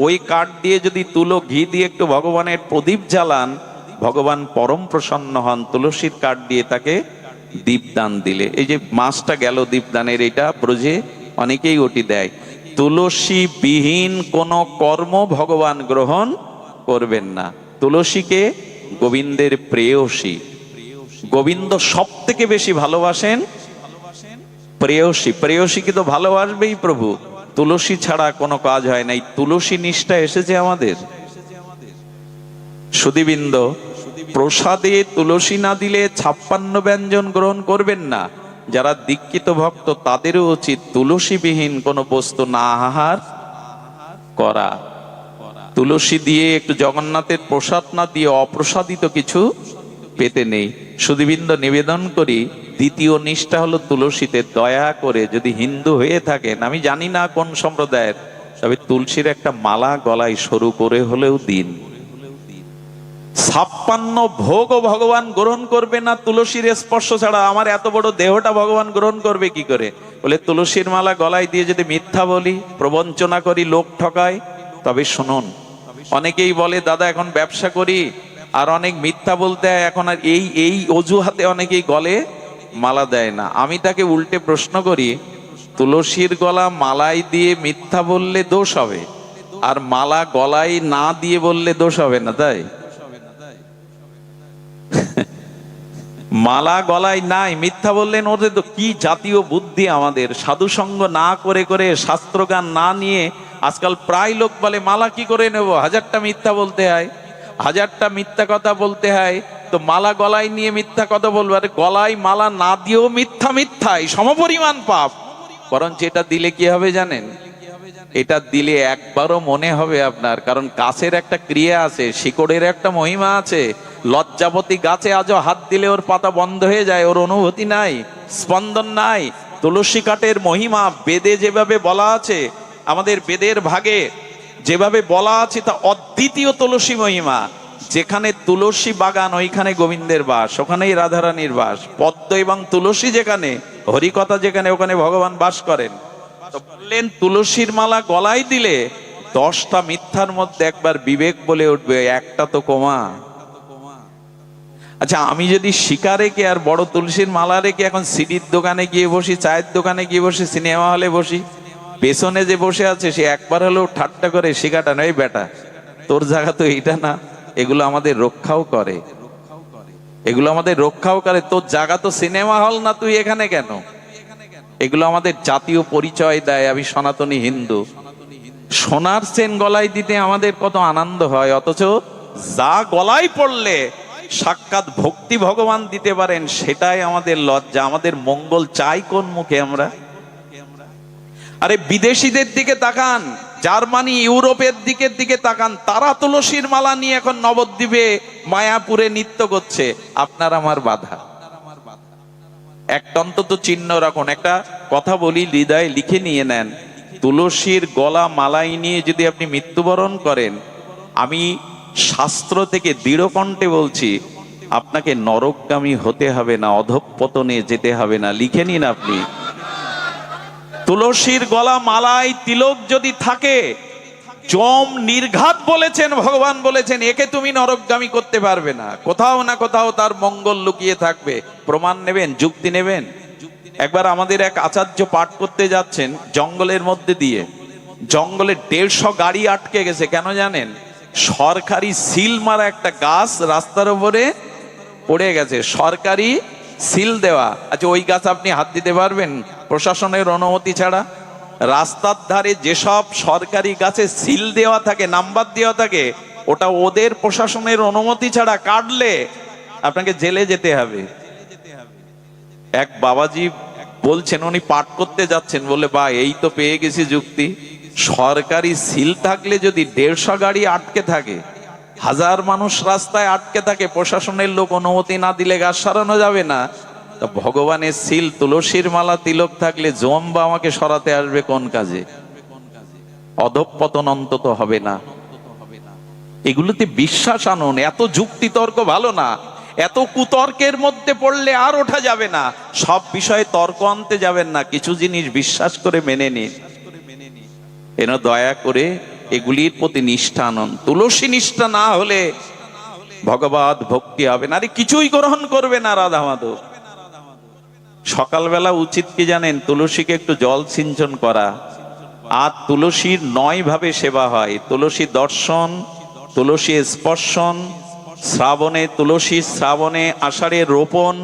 ওই কাঠ দিয়ে যদি তুলো ঘি দিয়ে একটু ভগবানের প্রদীপ জ্বালান, ভগবান পরম প্রসন্ন হন। তুলসীর কাঠ দিয়ে তাকে দীপদান দিলে, এই যে মাসটা গেল দীপদানের, এটা ব্রজে অনেকেই ওটি দেয়। তুলসী বিহীন কোন কর্ম ভগবান গ্রহণ করবেন না। তুলসীকে গোবিন্দের প্রেয়সী, গোবিন্দ সব থেকে বেশি ভালোবাসেন প্রেয়সী। প্রেয়সীকে তো ভালোবাসবেই প্রভু। তুলসী ছাড়া কোনো কাজ হয় না। এই তুলসী নিষ্ঠা এসেছে আমাদের। সুধীবৃন্দ, প্রসাদে তুলসী না দিলে 56 ব্যঞ্জন গ্রহণ করবেন না। যারা দীক্ষিত ভক্ত তাদেরও উচিত তুলসীবিহীন কোনো বস্তু না আহার করা। তুলসী দিয়ে একটু জগন্নাথের প্রসাদ না দিয়ে অপ্রসাদিত কিছু পেতে নেই। সুধীবৃন্দ, নিবেদন করি, দ্বিতীয় নিষ্ঠা হলো তুলসীতে। দয়া করে যদি হিন্দু হয়ে থাকেন, আমি জানি না কোন সম্প্রদায়ের, তবে তুলসীর একটা মালা গলায় সরু করে হলেও দিন। 56 ভোগও ভগবান গ্রহণ করবে না তুলসীর স্পর্শ ছাড়া। আমার এত বড় দেহটা ভগবান গ্রহণ করবে কি করে? বলে তুলসীর মালা গলায় দিয়ে যদি মিথ্যা বলি, প্রবঞ্চনা করি, লোক ঠকাই, তবে শুনুন, অনেকেই বলে দাদা এখন ব্যবসা করি, আর অনেক মিথ্যা বলতে হয়, এখন আর এই অজুহাতে অনেকেই গলে মালা দেয় না। আমি তাকে উল্টে প্রশ্ন করি, তুলসীর গলা মালাই দিয়ে মিথ্যা বললে দোষ হবে, আর মালা গলায় না দিয়ে বললে দোষ হবে না? তাই মালা গলায় নাই, মিথ্যা বললেন, ওদের তো কি জাতীয় বুদ্ধি আমাদের! সাধু সঙ্গ না করে করে, শাস্ত্রজ্ঞান না নিয়ে, আজকাল প্রায় লোক বলে মালা কি করে নেব, 1000টা মিথ্যা বলতে হয়, 1000টা মিথ্যা কথা বলতে হয়, তো মালা গলায় নিয়ে মিথ্যা কথা বলবো। আরে গলায় মালা না দিয়েও মিথ্যা মিথ্যাই সমপরিমাণ পাপ। বরঞ্চ এটা দিলে কি হবে জানেন? এটা দিলে একবারও মনে হবে আপনার, কারণ গাছের একটা ক্রিয়া আছে, শিকড়ের একটা মহিমা আছে। লজ্জাবতী গাছে আজও হাত দিলে ওর পাতা বন্ধ হয়ে যায়, ওর অনুভূতি নাই, স্পন্দন নাই। তুলসী কাঠের মহিমা বেদে যেভাবে বলা আছে, আমাদের বেদের ভাগে যেভাবে বলা আছে, তা অদ্বিতীয় তুলসী মহিমা। যেখানে তুলসী বাগান ওইখানে গোবিন্দের বাস, ওখানেই রাধারানীর বাস। পদ্ম এবং তুলসী যেখানে, হরিকথা যেখানে, ওখানে ভগবান বাস করেন। তো বললেন তুলসীর মালা গলায় দিলে 10টা মিথ্যার মধ্যে একবার বিবেক বলে উঠবে, একটা তো কমা। আচ্ছা, আমি যদি শিকা রেখে আর বড় তুলসীর মালা রেখে এখন সিডির দোকানে গিয়ে বসি, চায়ের দোকানে গিয়ে বসি, সিনেমা হলে বসি, পেছনে যে বসে আছে সে একবার হলেও ঠাট্টা করে শিকাটা নয়, বেটা তোর জায়গা তো এইটা না। এগুলো আমাদের রক্ষাও করে, এগুলো আমাদের রক্ষাও করে। তোর জায়গা তো সিনেমা হল না, তুই এখানে কেন? এগুলো আমাদের জাতীয় পরিচয় দেয়, আমি সনাতনী হিন্দু। সোনার চেন গলায় দিতে আমাদের কত আনন্দ হয়, অথচ যা গলায় পড়লে সাক্ষাৎ ভক্তি ভগবান দিতে পারেন, সেটাই আমাদের লজ্জা। আমাদের মঙ্গল চাই কোন মুখে আমরা? আরে বিদেশিদের দিকে তাকান, জার্মানি, ইউরোপের দিকে তাকান, তারা তুলসীর মালা নিয়ে এখন নবদ্বীপে মায়াপুরে নৃত্য করছে। আপনার আমার বাধা। একটা অন্তত চিহ্ন রাখুন। একটা কথা বলি, হৃদয়ে লিখে নিয়ে নেন, তুলসীর গলা মালাই নিয়ে যদি আপনি মৃত্যুবরণ করেন, আমি শাস্ত্র থেকে দৃঢ় কণ্ঠে বলছি, আপনাকে নরকগামী হতে হবে না, অধঃপতনে যেতে হবে না। লিখে নিন আপনি। তুলসীর গলা মালায় তিলক যদি থাকে, যম নির্ঘাত বলেছেন, ভগবান বলেছেন, একে তুমি নরকগামী করতে পারবে না। কোথাও না কোথাও তার মঙ্গল লুকিয়ে থাকবে। প্রমাণ নেবেন, যুক্তি নেবেন। একবার আমাদের এক আচার্য পাঠ করতে যাচ্ছেন জঙ্গলের মধ্যে দিয়ে, জঙ্গলে 150 গাড়ি আটকে গেছে। কেন জানেন? সরকারি সিল মারা একটা গাছ রাস্তার উপরে পড়ে গেছে, সরকারি সিল দেওয়া। আচ্ছা, ওই গাছ আপনি হাত দিতে পারবেন প্রশাসনের অনুমতি ছাড়া? রাস্তার ধারে যেসব সরকারি গাছে সিল দেওয়া থাকে, নাম্বার দেওয়া থাকে, ওটা ওদের প্রশাসনের অনুমতি ছাড়া কাটলে আপনাকে জেলে যেতে হবে। এক বাবাজি বলছেন, উনি পাঠ করতে যাচ্ছেন, বলে বা এই তো পেয়ে গেছি যুক্তি। সরকারি সিল থাকলে যদি 150 গাড়ি আটকে থাকে, 1000 মানুষ রাস্তায় আটকে থাকে, প্রশাসনের লোক অনুমতি না দিলে গাছ সরানো যাবে না, তা ভগবানের সিল তুলসীর মালা তিলক থাকলে জম বা আমাকে সরাতে আসবে কোন কাজে? অধঃপতন অন্তত হবে না। এগুলোতে বিশ্বাস আনুন। এত যুক্তি তর্ক ভালো না, এত কুতর্কের মধ্যে পড়লে আর ওঠা যাবে না। সব বিষয়ে তর্ক আনতে যাবেন না, কিছু জিনিস বিশ্বাস করে মেনে নিন। এন দয়া করে এগুলির প্রতি নিষ্ঠা আনুন। তুলসী নিষ্ঠা না হলে ভগবত ভক্তি হবে না। আরে কিছুই গ্রহণ করবে না রাধা মাধব। সকালবেলা উচিত কি জানেন? তুলসীকে একটু জল সিঞ্চন করা। আর তুলসীর 9 ভাবে সেবা হয়। তুলসী দর্শন, তুলসী স্পর্শন, শ্রাবণে তুলসী, শ্রাবণে আষাঢ়ে রোপণ,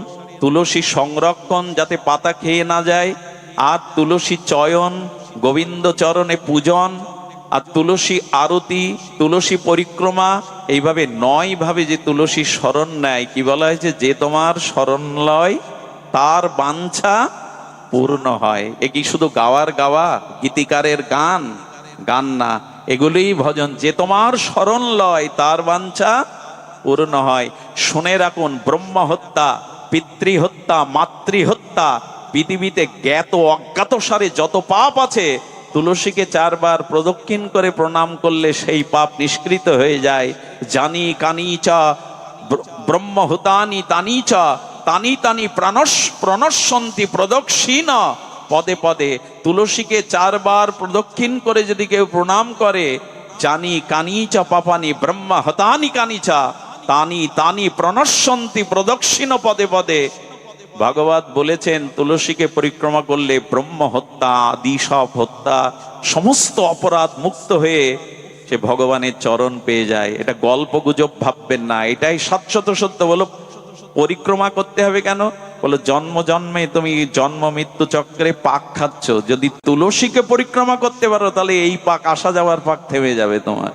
তুলসী সংরক্ষণ যাতে পাতা খেয়ে না যায়, আর তুলসী চয়ন, গোবিন্দ চরণে পূজন, আর তুলসী আরতি, তুলসী পরিক্রমা। এইভাবে 9 ভাবে যে তুলসী শরণ নেয়, কি বলা হয়েছে? যে তোমার শরণ লয় তার বাঞ্ছা পূর্ণ হয়। এ কি শুধু গাওয়ার গাওয়া, গীতিকারের গান? গান না, এগুলোই ভজন। যে তোমার শরণ লয় তার বাঞ্ছা পূর্ণ হয়। শুনে রাখুন, ব্রহ্ম হত্যা, পিতৃহত্যা, মাতৃহত্যা, পৃথিবীতে জ্ঞাত অজ্ঞাত সারে যত পাপ আছে, তুলসীকে 4 বার প্রদক্ষিণ করে প্রণাম করলে সেই পাপ নিষ্কৃত হয়ে যায়। জানি কানি চা ব্রহ্ম হুতানি তানি চা তানি তানি প্রণশ্যন্তি প্রদক্ষিণ পদে পদে। তুলসীকে 4 বার প্রদক্ষিণ করে যদি কেউ প্রণাম করে, জানি কানি চা পাপানি ব্রহ্ম হতানি কানি চা তানি তানি প্রণশ্যন্তি প্রদক্ষিণ পদে পদে। ভাগবত বলেছেন, তুলসীকে পরিক্রমা করলে ব্রহ্ম হত্যা, আদি সব হত্যা, সমস্ত অপরাধ মুক্ত হয়ে সে ভগবানের চরণ পেয়ে যায়। এটা গল্প গুজব ভাববেন না, এটাই শাশ্বত সত্য। বলো পরিক্রমা করতে হবে কেন? বলো জন্ম জন্মে তুমি জন্ম মৃত্যু চক্রে পাক খাচ্ছ, যদি তুলসীকে পরিক্রমা করতে পারো তাহলে এই পাক, আসা যাওয়ার পাক থেমে যাবে তোমার।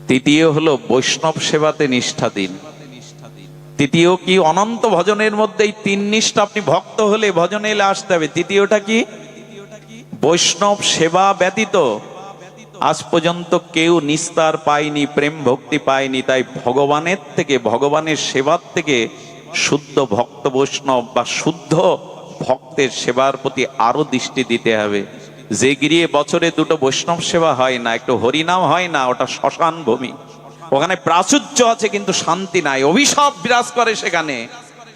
তৃতীয় হলো বৈষ্ণব সেবাতে নিষ্ঠা দিন। তৃতীয় কি? অনন্ত ভজনের মধ্যে এই 3 নিষ্ঠা। আপনি ভক্ত হলে ভজনে এলে আসতে হবে। তৃতীয়টা কি? বৈষ্ণব সেবা ব্যতীত আজ পর্যন্ত কেউ নিস্তার পায়নি, প্রেম ভক্তি পায়নি। তাই ভগবানের থেকে, ভগবানের সেবার থেকে শুদ্ধ ভক্ত বৈষ্ণব বা শুদ্ধ ভক্তের সেবার প্রতি আরো দৃষ্টি দিতে হবে। যে গিরিয়ে বছরে 2টো বৈষ্ণব সেবা হয় না, একটু হরিনাম হয় না, ওটা শ্মশান ভূমি। ওখানে প্রাচুর্য আছে কিন্তু শান্তি নাই, অভিশাপ বিরাজ করে সেখানে।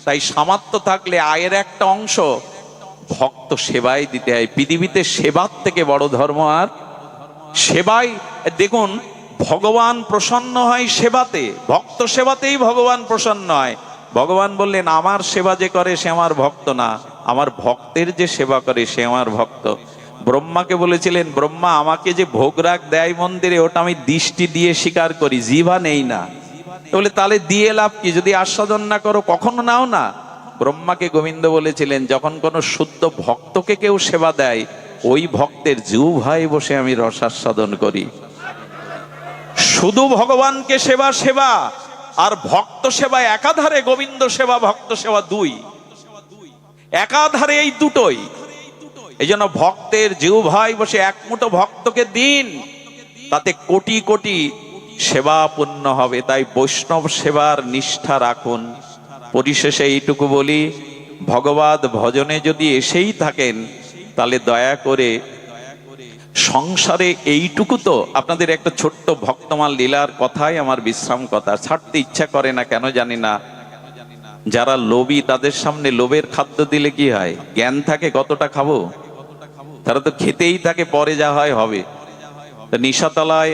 তাই সামর্থ্য থাকলে আয়ের একটা অংশ ভক্ত সেবায় দিতে হয়। পৃথিবীতে সেবার থেকে বড় ধর্ম আর সেবাই। দেখুন, ভগবান প্রসন্ন হয় সেবাতে, ভক্ত সেবাতেই ভগবান প্রসন্ন হয়। ভগবান বললেন, আমার সেবা যে করে সে আমার ভক্ত না, আমার ভক্তের যে সেবা করে সে আমার ভক্ত। ব্রহ্মাকে বলেছিলেন, ব্রহ্মা আমাকে যে ভোগরাগ দেয় মন্দিরে, ওটা আমি দৃষ্টি দিয়ে স্বীকার করি, জিভা নেই না। বলে তাহলে দিয়ে লাভ কি? যদি আস্বাদন না করো কখনো নাও না। ব্রহ্মাকে গোবিন্দ বলেছিলেন, যখন কোনো শুদ্ধ ভক্তকে কেউ সেবা দেয়, ওই ভক্তের জিহ্বায় বসে আমি রসাস্বাদন করি। শুধু ভগবানকে সেবা সেবা আর ভক্ত সেবা একাধারে, গোবিন্দ সেবা ভক্ত সেবা 2 একাধারে, এই দুটোই। এই জন্য ভক্তের জিহ্বায় বসে এক মুঠো ভক্তকে দিন, তাতে কোটি কোটি সেবা পূর্ণ হবে। তাই বৈষ্ণব সেবার নিষ্ঠা রাখুন। পরিশেষে এইটুকু বলি, ভগবত ভজনে যদি এসেই থাকেন তাহলে দয়া করে সংসারে এইটুকু তো আপনাদের একটা ছোট্ট ভক্তমাল লীলার কথাই আমার বিশ্রাম কথা, ছাড়তে ইচ্ছা করে না কেন জানি না। যারা লোভী তাদের সামনে লোভের খাদ্য দিলে কি হয়? জ্ঞান থাকে কতটা খাবো, তারা তো খেতেই থাকে, পরে যা হয় হবে। নিশাতলায়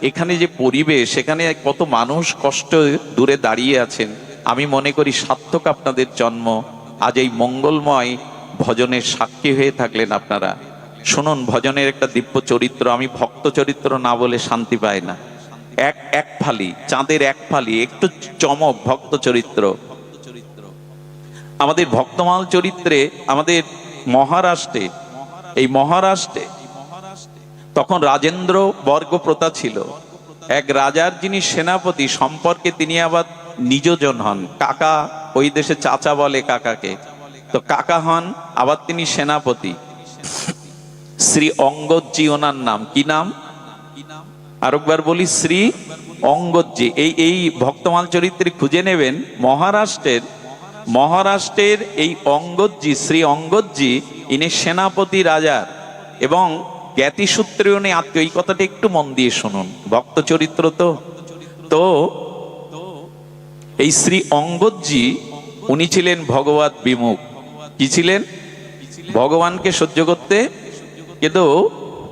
এখানে যে পরিবেশ, এখানে কত মানুষ কষ্ট দূরে দাঁড়িয়ে আছেন। আমি মনে করি সার্থক আপনাদের জন্ম। আজ এই মঙ্গলময় ভজনের সাক্ষী হয়ে থাকলেন আপনারা। শুনুন ভজনের একটা দিব্য চরিত্র, আমি ভক্ত চরিত্র না বলে শান্তি পাই না। এক ফালি চাঁদের এক ফালি একটু চমক ভক্ত চরিত্র। আমাদের ভক্তমাল চরিত্রে আমাদের মহারাষ্ট্রে, এই মহারাষ্ট্রে তখন রাজেন্দ্র বর্গপ্রথা ছিল। এক রাজার যিনি সেনাপতি, সম্পর্কে তিনি আবার নিজজন হন, কাকা, ওই দেশে চাচা বলে কাকাকে, তো কাকা হন, আবার তিনি সেনাপতি। শ্রী অঙ্গদজি ওনার নাম। কি নাম? আরেকবার বলি, শ্রী অঙ্গদজি। এই ভক্তমাল চরিত্রে খুঁজে নেবেন মহারাষ্ট্রের এই অঙ্গদজি, শ্রী অঙ্গদজি, ইনি সেনাপতি রাজার এবং জ্ঞাতিসূত্রে উনি আত্মীয়। এই কথাটা একটু মন দিয়ে শুনুন, ভক্ত চরিত্র তো এই শ্রী অঙ্গদজি উনি ছিলেন ভগবত বিমুখ। কি ছিলেন? ভগবানকে সহ্য করতে, কিন্তু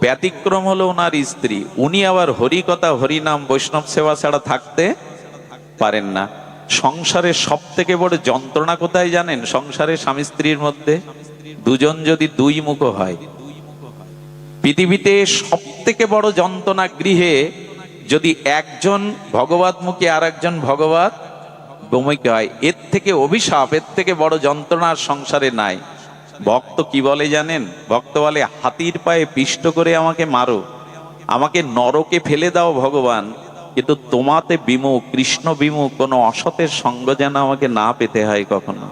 ব্যতিক্রম হলো ওনার স্ত্রী। উনি আবার হরিকথা হরিনাম বৈষ্ণব সেবা ছাড়া থাকতে পারেন না। সংসারের সব থেকে বড় যন্ত্রণা কোথায় জানেন? সংসারে স্বামী স্ত্রীর মধ্যে দুজন যদি দুই মুখ হয়। পৃথিবীতে সব থেকে বড় যন্ত্রণা গৃহে যদি একজন ভগবতমুখী আর একজন ভগবত বিমুখী হয়। এর থেকে অভিশাপ, এর থেকে বড় যন্ত্রণার সংসারে নাই। ভক্ত কি বলে জানেন? ভক্ত বলে, হাতির পায়ে পিষ্ট করে আমাকে মারো, আমাকে নরকে ফেলে দাও ভগবান, কিন্তু তোমাতে বিমুখ, কৃষ্ণ বিমুখ কোনো অসতের সঙ্গ যেন আমাকে না পেতে হয় কখনো।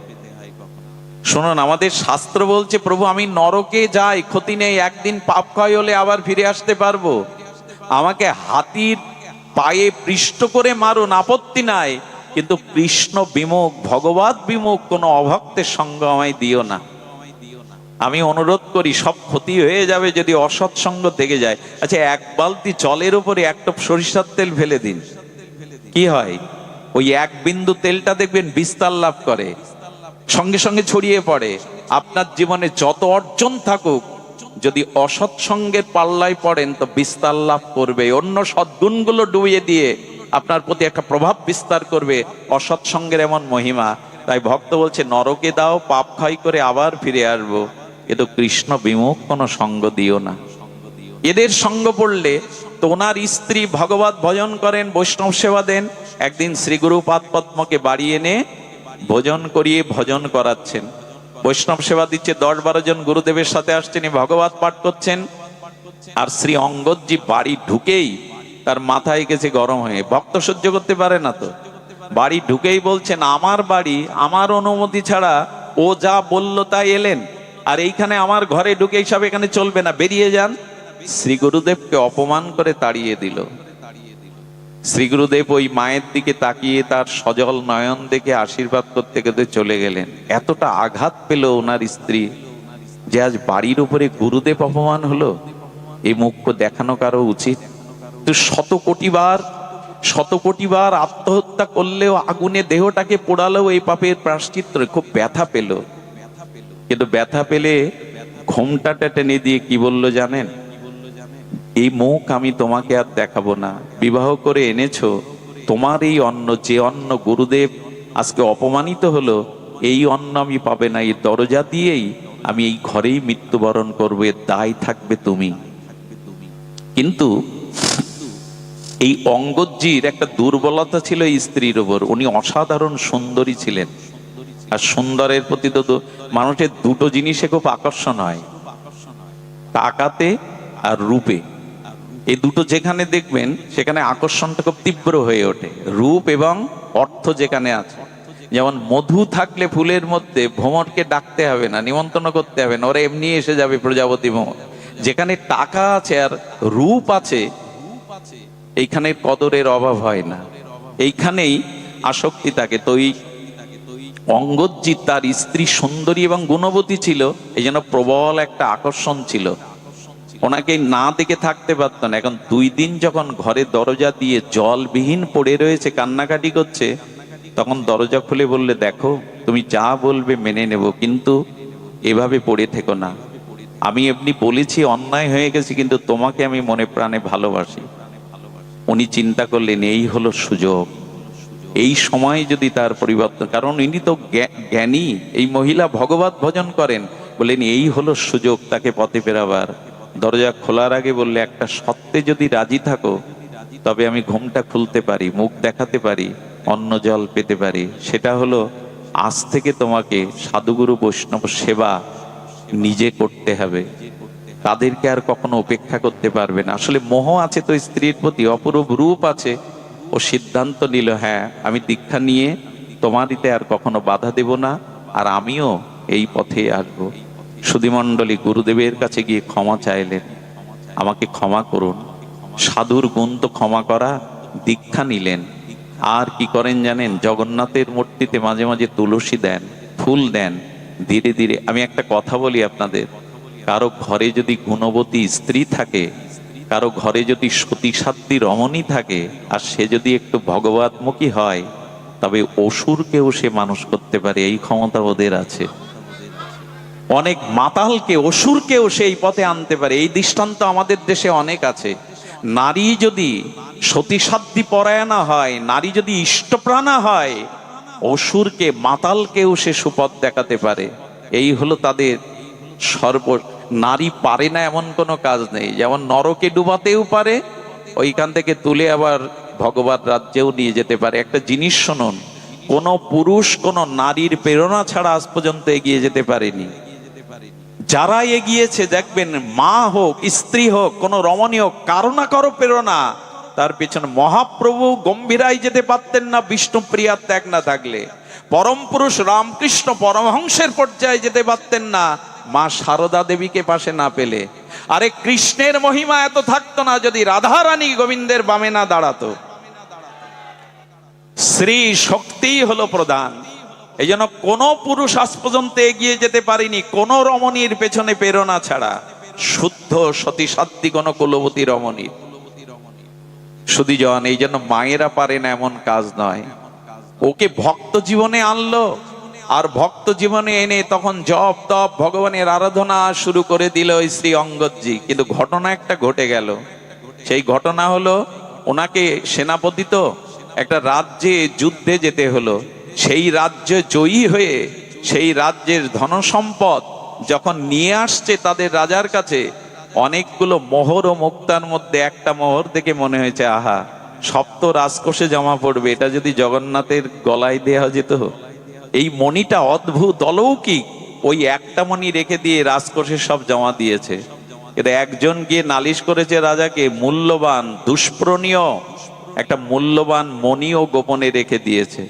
শুনুন, আমাদের শাস্ত্র বলছে, প্রভু আমি নরকে যাই, ক্ষতি নেই, একদিন পাপ ক্ষয় হলে আবার ফিরে আসতে পারবো, আমাকে হাতির পায়ে পৃষ্ঠ করে মারুন, আপত্তি নাই, কিন্তু কৃষ্ণ বিমুখ, ভগবত বিমুখ কোনো অভক্তের সঙ্গ আমায় দিও না। আমি অনুরোধ করি, সব ক্ষতি হয়ে যাবে যদি অসৎসঙ্গ থেকে যায়। আচ্ছা, এক বালতি জলের উপরে এক টোপ সরিষার তেল ফেলে দিন, কি হয়? ওই এক বিন্দু তেলটা দেখবেন বিস্তার লাভ করে, সঙ্গে সঙ্গে ছড়িয়ে পড়ে। আপনার জীবনে যত অর্জন থাকুক, যদি অসৎসঙ্গের পাল্লায় পড়েন তো বিস্তার লাভ করবে, অন্য সদ্গুণগুলো ডুবিয়ে দিয়ে আপনার প্রতি একটা প্রভাব বিস্তার করবে। অসৎসঙ্গের এমন মহিমা। তাই ভক্ত বলছে, নরকে দাও, পাপ ক্ষয় করে আবার ফিরে আসবো, কিন্তু কৃষ্ণ বিমুখ কোনো সঙ্গ দিও না। এদের সঙ্গ পড়লে তো ওনার স্ত্রী ভগবত ভজন করেন, বৈষ্ণব সেবা দেন। একদিন শ্রী গুরু পাদ পদ্মকে বাড়ি এনে ভোজন করিয়ে ভজন করাচ্ছেন, বৈষ্ণব সেবা দিচ্ছে। 10-12 জন গুরুদেবের সাথে আসছেন, ভগবত পাঠ করছেন। আর শ্রী অঙ্গদজি বাড়ি ঢুকেই তার মাথায় গেছে গরম হয়ে, ভক্ত সহ্য করতে পারে না তো, বাড়ি ঢুকেই বলছেন, আমার বাড়ি, আমার অনুমতি ছাড়া ও যা বলল তাই এলেন, আর এইখানে আমার ঘরে ঢুকে সব এখানে চলবে না, বেরিয়ে যান। শ্রী গুরুদেবকে অপমান করে তাড়িয়ে দিল। শ্রী গুরুদেব ওই মায়ের দিকে তাকিয়ে তার সজল নয়ন দেখে আশীর্বাদ করতে করতে চলে গেলেন। এতটা আঘাত পেল ওনার স্ত্রী যে আজ বাড়ির উপরে গুরুদেব অপমান হলো। এই মুখ্য দেখানো কারো উচিত? তো শত কোটি বার আত্মহত্যা করলেও, আগুনে দেহটাকে পোড়ালেও এই পাপের প্রায়শ্চিত্ত, খুব ব্যথা পেল। কিন্তু ব্যথা পেলে ঘোমটাটা টেনে দিয়ে কি বললো জানেন? এই মুখ আমি তোমাকে আর দেখাবো না, বিবাহ করে এনেছো, তোমার এই অন্ন, যে অন্ন গুরুদেব আজকে অপমানিত হলো, এই অন্ন আমি পাবে না, এই দরজা দিয়েই আমি এই ঘরেই মৃত্যুবরণ করবো, এর দায় থাকবে তুমি। কিন্তু এই অঙ্গদজির একটা দুর্বলতা ছিল স্ত্রীর উপর, উনি অসাধারণ সুন্দরী ছিলেন। আর সুন্দরের প্রতি তো মানুষের দুটো জিনিসে খুব আকর্ষণ হয়, টাকাতে আর রূপে। এই দুটো যেখানে দেখবেন সেখানে আকর্ষণটা খুব তীব্র হয়ে ওঠে, রূপ এবং অর্থ যেখানে আছে। যেমন মধু থাকলে ফুলের মধ্যে ভ্রমরকে ডাকতে হবে না, নিমন্ত্রণ করতে হবে না, ওরা এমনি এসে যাবে প্রজাপতি ভ্রমর। যেখানে টাকা আছে আর রূপ আছে, এইখানে কদরের অভাব হয় না, এইখানেই আসক্তি থাকে। তো এই অঙ্গদজি তার স্ত্রী সুন্দরী এবং গুণবতী ছিল, এই জন্য প্রবল একটা আকর্ষণ ছিল, ওনাকে না দেখে থাকতে পারতো না। এখন 2 দিন যখন ঘরে দরজা দিয়ে জলবিহীন পড়ে রয়েছে, কান্নাকাটি করছে, তখন দরজা খুলে বললে, দেখো তুমি যা বলবে মেনে নেব, কিন্তু এভাবে পড়ে থেকো না। আমি এমনি বলেছি, অন্যায় হয়ে গেছে, কিন্তু তোমাকে আমি মনে প্রাণে ভালোবাসি। উনি চিন্তা করলেন এই হলো সুযোগ, এই সময় যদি তার পরিবর্তন, কারণ ইনি তো জ্ঞানী, এই মহিলা ভগবত ভজন করেন, বললেন এই হলো সুযোগ তাকে পথে ফেরাবার। দরজা খোলার আগে বললে, একটা সত্যে যদি রাজি থাকো তবে আমি ঘুমটা খুলতে পারি, মুখ দেখাতে পারি, অন্ন জল পেতে পারি। সেটা হলো আজ থেকে তোমাকে সাধুগুরু বৈষ্ণব সেবা নিজে করতে হবে, তাদেরকে আর কখনো উপেক্ষা করতে পারবে না। আসলে মোহ আছে তো স্ত্রীর প্রতি, অপরূপ রূপ আছে। ও সিদ্ধান্ত নিল, হ্যাঁ আমি দীক্ষা নিয়ে তোমারিতে আর কখনো বাধা দেব না, আর আমিও এই পথে আসবো। সুধীমণ্ডলী গুরুদেবের কাছে গিয়ে ক্ষমা চাইলেন, আমাকে ক্ষমা করুন। সাধুর গুণ তো ক্ষমা করা। দীক্ষা নিলেন। আর কি করেন জানেন, জগন্নাথের মূর্তিতে মাঝে মাঝে তুলসী দেন, ফুল দেন। ধীরে ধীরে, আমি একটা কথা বলি আপনাদের, কারো ঘরে যদি গুণবতী স্ত্রী থাকে, কারো ঘরে যদি সতীসাধ্যী রমণী থাকে, আর সে যদি একটু ভগবতমুখী হয়, তবে অসুরকেও সে মানুষ করতে পারে, এই ক্ষমতা ওদের আছে। অনেক মাতালকে, অসুরকেও সেই পথে আনতে পারে, এই দৃষ্টান্ত আমাদের দেশে অনেক আছে। নারী যদি সতীসাধ্যী পরায়ণা হয়, নারী যদি ইষ্টপ্রাণা হয়, অসুরকে, মাতালকেও সে সুপথ দেখাতে পারে। এই হলো তাদের সর্ব। নারী পারে না এমন কোনো কাজ নেই। যেমন নরকে ডুবাতেও পারে, ওইখান থেকে তুলে আবার ভগবত রাজ্যেও নিয়ে যেতে পারে। একটা জিনিস শুনুন, কোন পুরুষ কোন নারীর প্রেরণা ছাড়া আজ পর্যন্ত এগিয়ে যেতে পারেনি। যারা এগিয়েছে দেখবেন, মা হোক স্ত্রী হোক কোন রমণী হোক, কারো না কারো প্রেরণা তার পিছনে। মহাপ্রভু গম্ভীরাই যেতে পারতেন না বিষ্ণুপ্রিয়ার ত্যাগ না থাকলে। পরম পুরুষ রামকৃষ্ণ পরমহংসের পর্যায়ে যেতে পারতেন না মা সারদা দেবীকে পাশে না পেলে। আরে কৃষ্ণের মহিমা এত থাকতো না যদি রাধা রানী গোবিন্দের বামে না দাঁড়াতো। শ্রী শক্তি হলো প্রধান। এই জন্য কোন পুরুষ আজ পর্যন্ত এগিয়ে যেতে পারেনি কোন রমণীর পেছনে প্রেরণা ছাড়া, শুদ্ধ সতীসাধ্যী কোন কুলবতী রমণীর। সুধীজন, এই জন্য মায়েরা পারে না এমন কাজ নয়। ওকে ভক্ত জীবনে আনলো, আর ভক্ত জীবনে এনে তখন জপ তপ ভগবানের আরাধনা শুরু করে দিল ওই শ্রী অঙ্গদজি। কিন্তু ঘটনা একটা ঘটে গেল। সেই ঘটনা হলো, ওনাকে সেনাপতি তো একটা রাজ্যে যুদ্ধে যেতে হলো। সেই রাজ্যে জয়ী হয়ে সেই রাজ্যের ধনসম্পদ যখন নিয়ে আসছে তাদের রাজার কাছে, অনেকগুলো মোহর ও মুক্তার মধ্যে একটা মোহর দেখে মনে হয়েছে, আহা, সপ্ত রাজকোষে জমা পড়বে, এটা যদি জগন্নাথের গলায় দেওয়া যেত। এই মণিটা অদ্ভুত অলৌকিক, ওই একটা মণি রেখে দিয়ে রাজকোষে সব জমা দিয়েছে। কিন্তু একজন গিয়ে নালিশ করেছে রাজাকে, মূল্যবান দুষ্প্রণীয় একটা মূল্যবান মণিও গোপনে রেখে দিয়েছে।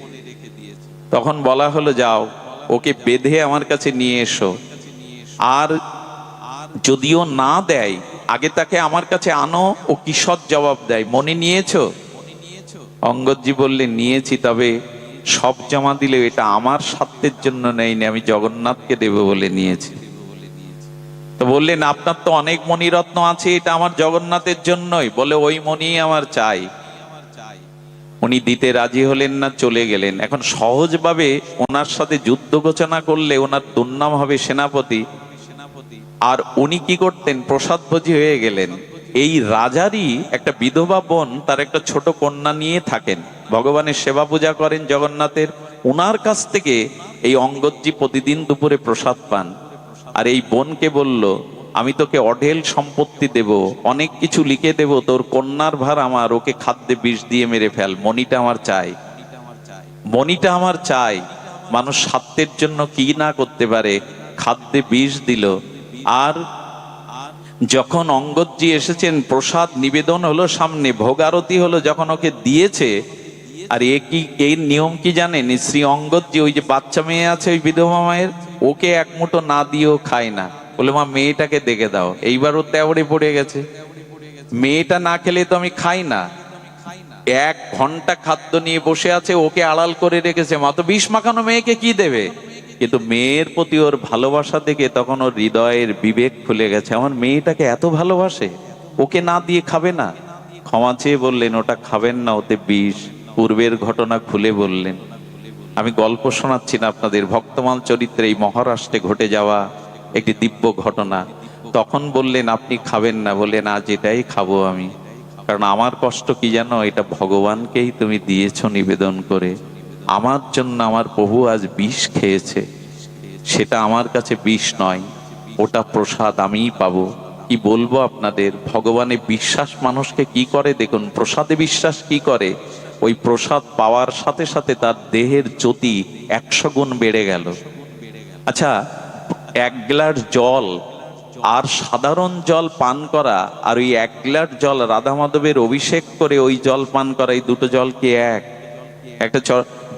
তখন বলা হলো, যাও ওকে বেঁধে আমার কাছে নিয়ে এসো, আর যদিও না দেয় আগে তাকে আমার কাছে আনো, ও কিসৎ জবাব দেয়। মণি নিয়েছো? অঙ্গদজি বললেন, নিয়েছি, তবে সব জমা দিলে এটা আমার স্বার্থের জন্য নেইনি, আমি জগন্নাথকে দেব বলে নিয়েছি। তো বললেন, আপনার তো অনেক মণিরত্ন আছে, এটা আমার জগন্নাথের জন্যই। বলে, ওই মণি আমার চাই। উনি দিতে রাজি হলেন না, চলে গেলেন। এখন সহজভাবে ওনার সাথে যুদ্ধ ঘোষণা করলে ওনার দুর্নাম হবে সেনাপতি। আর উনি কি করতেন, প্রসাদভোজী হয়ে গেলেন। এই রাজারই একটা বিধবা বোন, তার একটা ছোট কন্যা নিয়ে থাকেন, ভগবানের সেবা পূজা করেন জগন্নাথের। উনার কাছ থেকে এই অঙ্গদজি প্রতিদিন দুপুরে প্রসাদ পান। আর এই বোনকে বলল, আমি তোকে অঢেল সম্পত্তি দেব, অনেক কিছু লিখে দেব, তোর কন্যার ভার আমার, ওকে খাদ্যে বিষ দিয়ে মেরে ফেল, মণিটা আমার চাই, মণিটা আমার চাই। মানুষ স্বার্থের জন্য কি না করতে পারে, খাদ্যে বিষ দিল। আর যখন অঙ্গদজি এসেছেন, প্রসাদ নিবেদন হলো সামনে, ভোগ আরতি হলো, যখন ওকে দিয়েছে, আর এর নিয়ম কি জানেন? শ্রী অঙ্গদ যে ওই যে বাচ্চা মেয়ে আছে ওই বিধবা মায়ের, ওকে এক মুঠো না দিয়েও খায় না, বলে মা মেয়েটাকে দেখে দাও। এইবার ও তেবড়ে পড়ে গেছে, মেয়েটা না খেলে তো আমি খাই না। 1 ঘন্টা খাদ্য নিয়ে বসে আছে, ওকে আড়াল করে রেখেছে, মা তো বিষ মাখানো মেয়েকে কি দেবে? কিন্তু মেয়ের প্রতি ওর ভালোবাসা দেখে তখন ওর হৃদয়ের বিবেক খুলে গেছে, আমার মেয়েটাকে এত ভালোবাসে, ওকে না দিয়ে খাবে না। ক্ষমা চেয়ে বললেন ওটা খাবেন না, ওতে বিষ। পূর্বের ঘটনা খুলে বললেন। আমি গল্প শোনাচ্ছি না আপনাদের, ভক্তমাল চরিত্রে এই মহারাষ্ট্রে ঘটে যাওয়া একটি দিব্য ঘটনা। তখন বললেন আপনি খাবেন না, বললেন আজ এটাই খাবো আমি, কারণ আমার কষ্ট কি জানো, এটা ভগবানকেই তুমি দিয়েছো নিবেদন করে। আমার জন্য আমার প্রভু আজ বিষ খেয়েছে, সেটা আমার কাছে বিষ নয়, ওটা প্রসাদ আমিই পাবো। কি বলবো আপনাদের, ভগবানে বিশ্বাস মানুষকে কি করে দেখুন, প্রসাদে বিশ্বাস কি করে, ওই প্রসাদ পাওয়ার সাথে সাথে তার দেহের জ্যোতি 100 গুণ বেড়ে গেল। আচ্ছা, 1 গ্লাস জল আর সাধারণ জল পান করা, আর ওই 1 গ্লাস জল রাধা মাধবের অভিষেক করে ওই জল পান করা, এই দুটো জল কি এক? একটা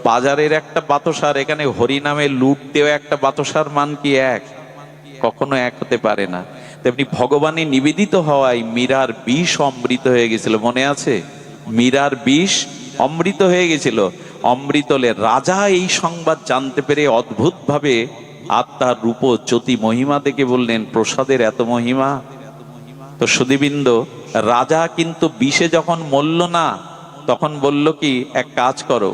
বাজারের একটা বাতাসার, এখানে হরিনামে লুট দেওয়া একটা বাতাসার মান কি এক? কখনো এক হতে পারে না। তেমনি ভগবানে নিবেদিত হওয়ায় মীরার বিষ অমৃত হয়ে গেছিল, মনে আছে? মীরার বিষ অমৃত হয়ে গেছিল। অমৃত হলে রাজা এই সংবাদ জানতে পেরে অদ্ভুত ভাবে আত্মার রূপ জ্যোতি মহিমা দেখে বললেন প্রসাদের এত মহিমা। তো সুধীবৃন্দ, রাজা কিন্তু বিষে যখন মরল না, তখন বলল কি, এক কাজ করো,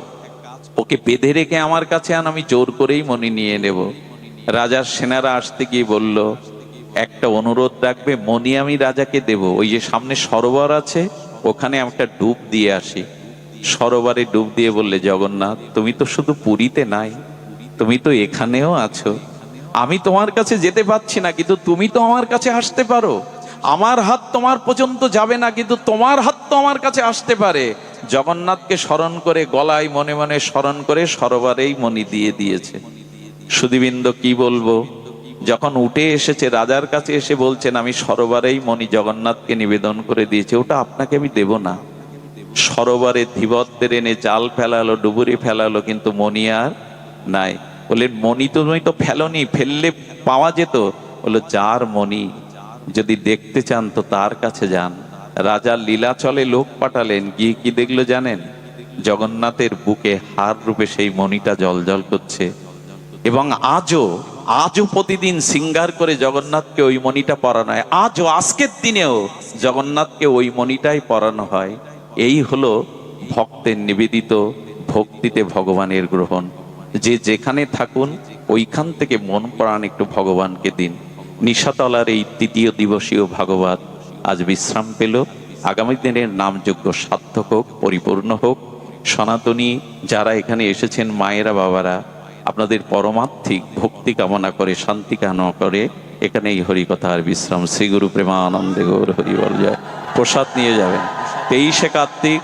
ওকে বেঁধে রেখে আমার কাছে আন, আমি জোর করেই মণি নিয়ে নেব। রাজার সেনারা আসতে গিয়ে বলল একটা অনুরোধ রাখবে, মণি আমি রাজাকে দেব, ওই যে সামনে সরোবর আছে ওখানে একটা ডুব দিয়ে আসি। সরোবরে ডুব দিয়ে বললে জগন্নাথ তুমি তো শুধু পুরীতে নাই, তুমি তো এখানেও আছো, আমি তোমার কাছে যেতে পারছি না, কিন্তু তুমি তো আমার কাছে আসতে পারো। আমার হাত তোমার পর্যন্ত যাবে না, কিন্তু তোমার হাত তো আমার কাছে আসতে পারে। জগন্নাথকে স্মরণ করে গলায় মনে মনে স্মরণ করে সরোবরেই মণি দিয়ে দিয়েছে। সুধীবৃন্দ কি বলবো, যখন উঠে এসেছে রাজার কাছে এসে বলছেন আমি সরোবরেই মণি জগন্নাথকে নিবেদন করে দিয়েছি, ওটা আপনাকে আমি দেব না। সরোবরে ধীবরদের এনে জাল ফেলালো, ডুবুরি ফেলালো, কিন্তু মণি আর নাই। বললেন মণি তুমি তো ফেলোনি, ফেললে পাওয়া যেত। বললো যার মণি যদি দেখতে চান তো তার কাছে যান। রাজা লীলাচলে লোক পাঠালেন, গিয়ে কি দেখলো জানেন? জগন্নাথের বুকে হার রূপে সেই মণিটা জলজল করছে। এবং আজও প্রতিদিন সিঙ্গার করে জগন্নাথকে ওই মণিটা পরানো হয়। আজও আজকের দিনেও জগন্নাথকে ওই মণিটাই পরানো হয়। এই হলো ভক্তের নিবেদিত ভক্তিতে ভগবানের গ্রহণ। যে যেখানে থাকুন ওইখান থেকে মন প্রাণ একটু ভগবানকে দিন। নিশাতলার এই ৩য় দিবসীয় ভাগবত আজ বিশ্রাম পেল। আগামী দিনের নামযোগ্য সার্থক হোক, পরিপূর্ণ হোক। সনাতনী যারা এখানে এসেছেন মায়েরা বাবারা, আপনাদের পরমার্থিক ভক্তি কামনা করে, শান্তি কামনা করে এখানে এই হরিকথার বিশ্রাম। শ্রী গুরু প্রেমানন্দে গৌর হরি বল জয়। প্রসাদ নিয়ে যাবেন। 23শে কার্তিক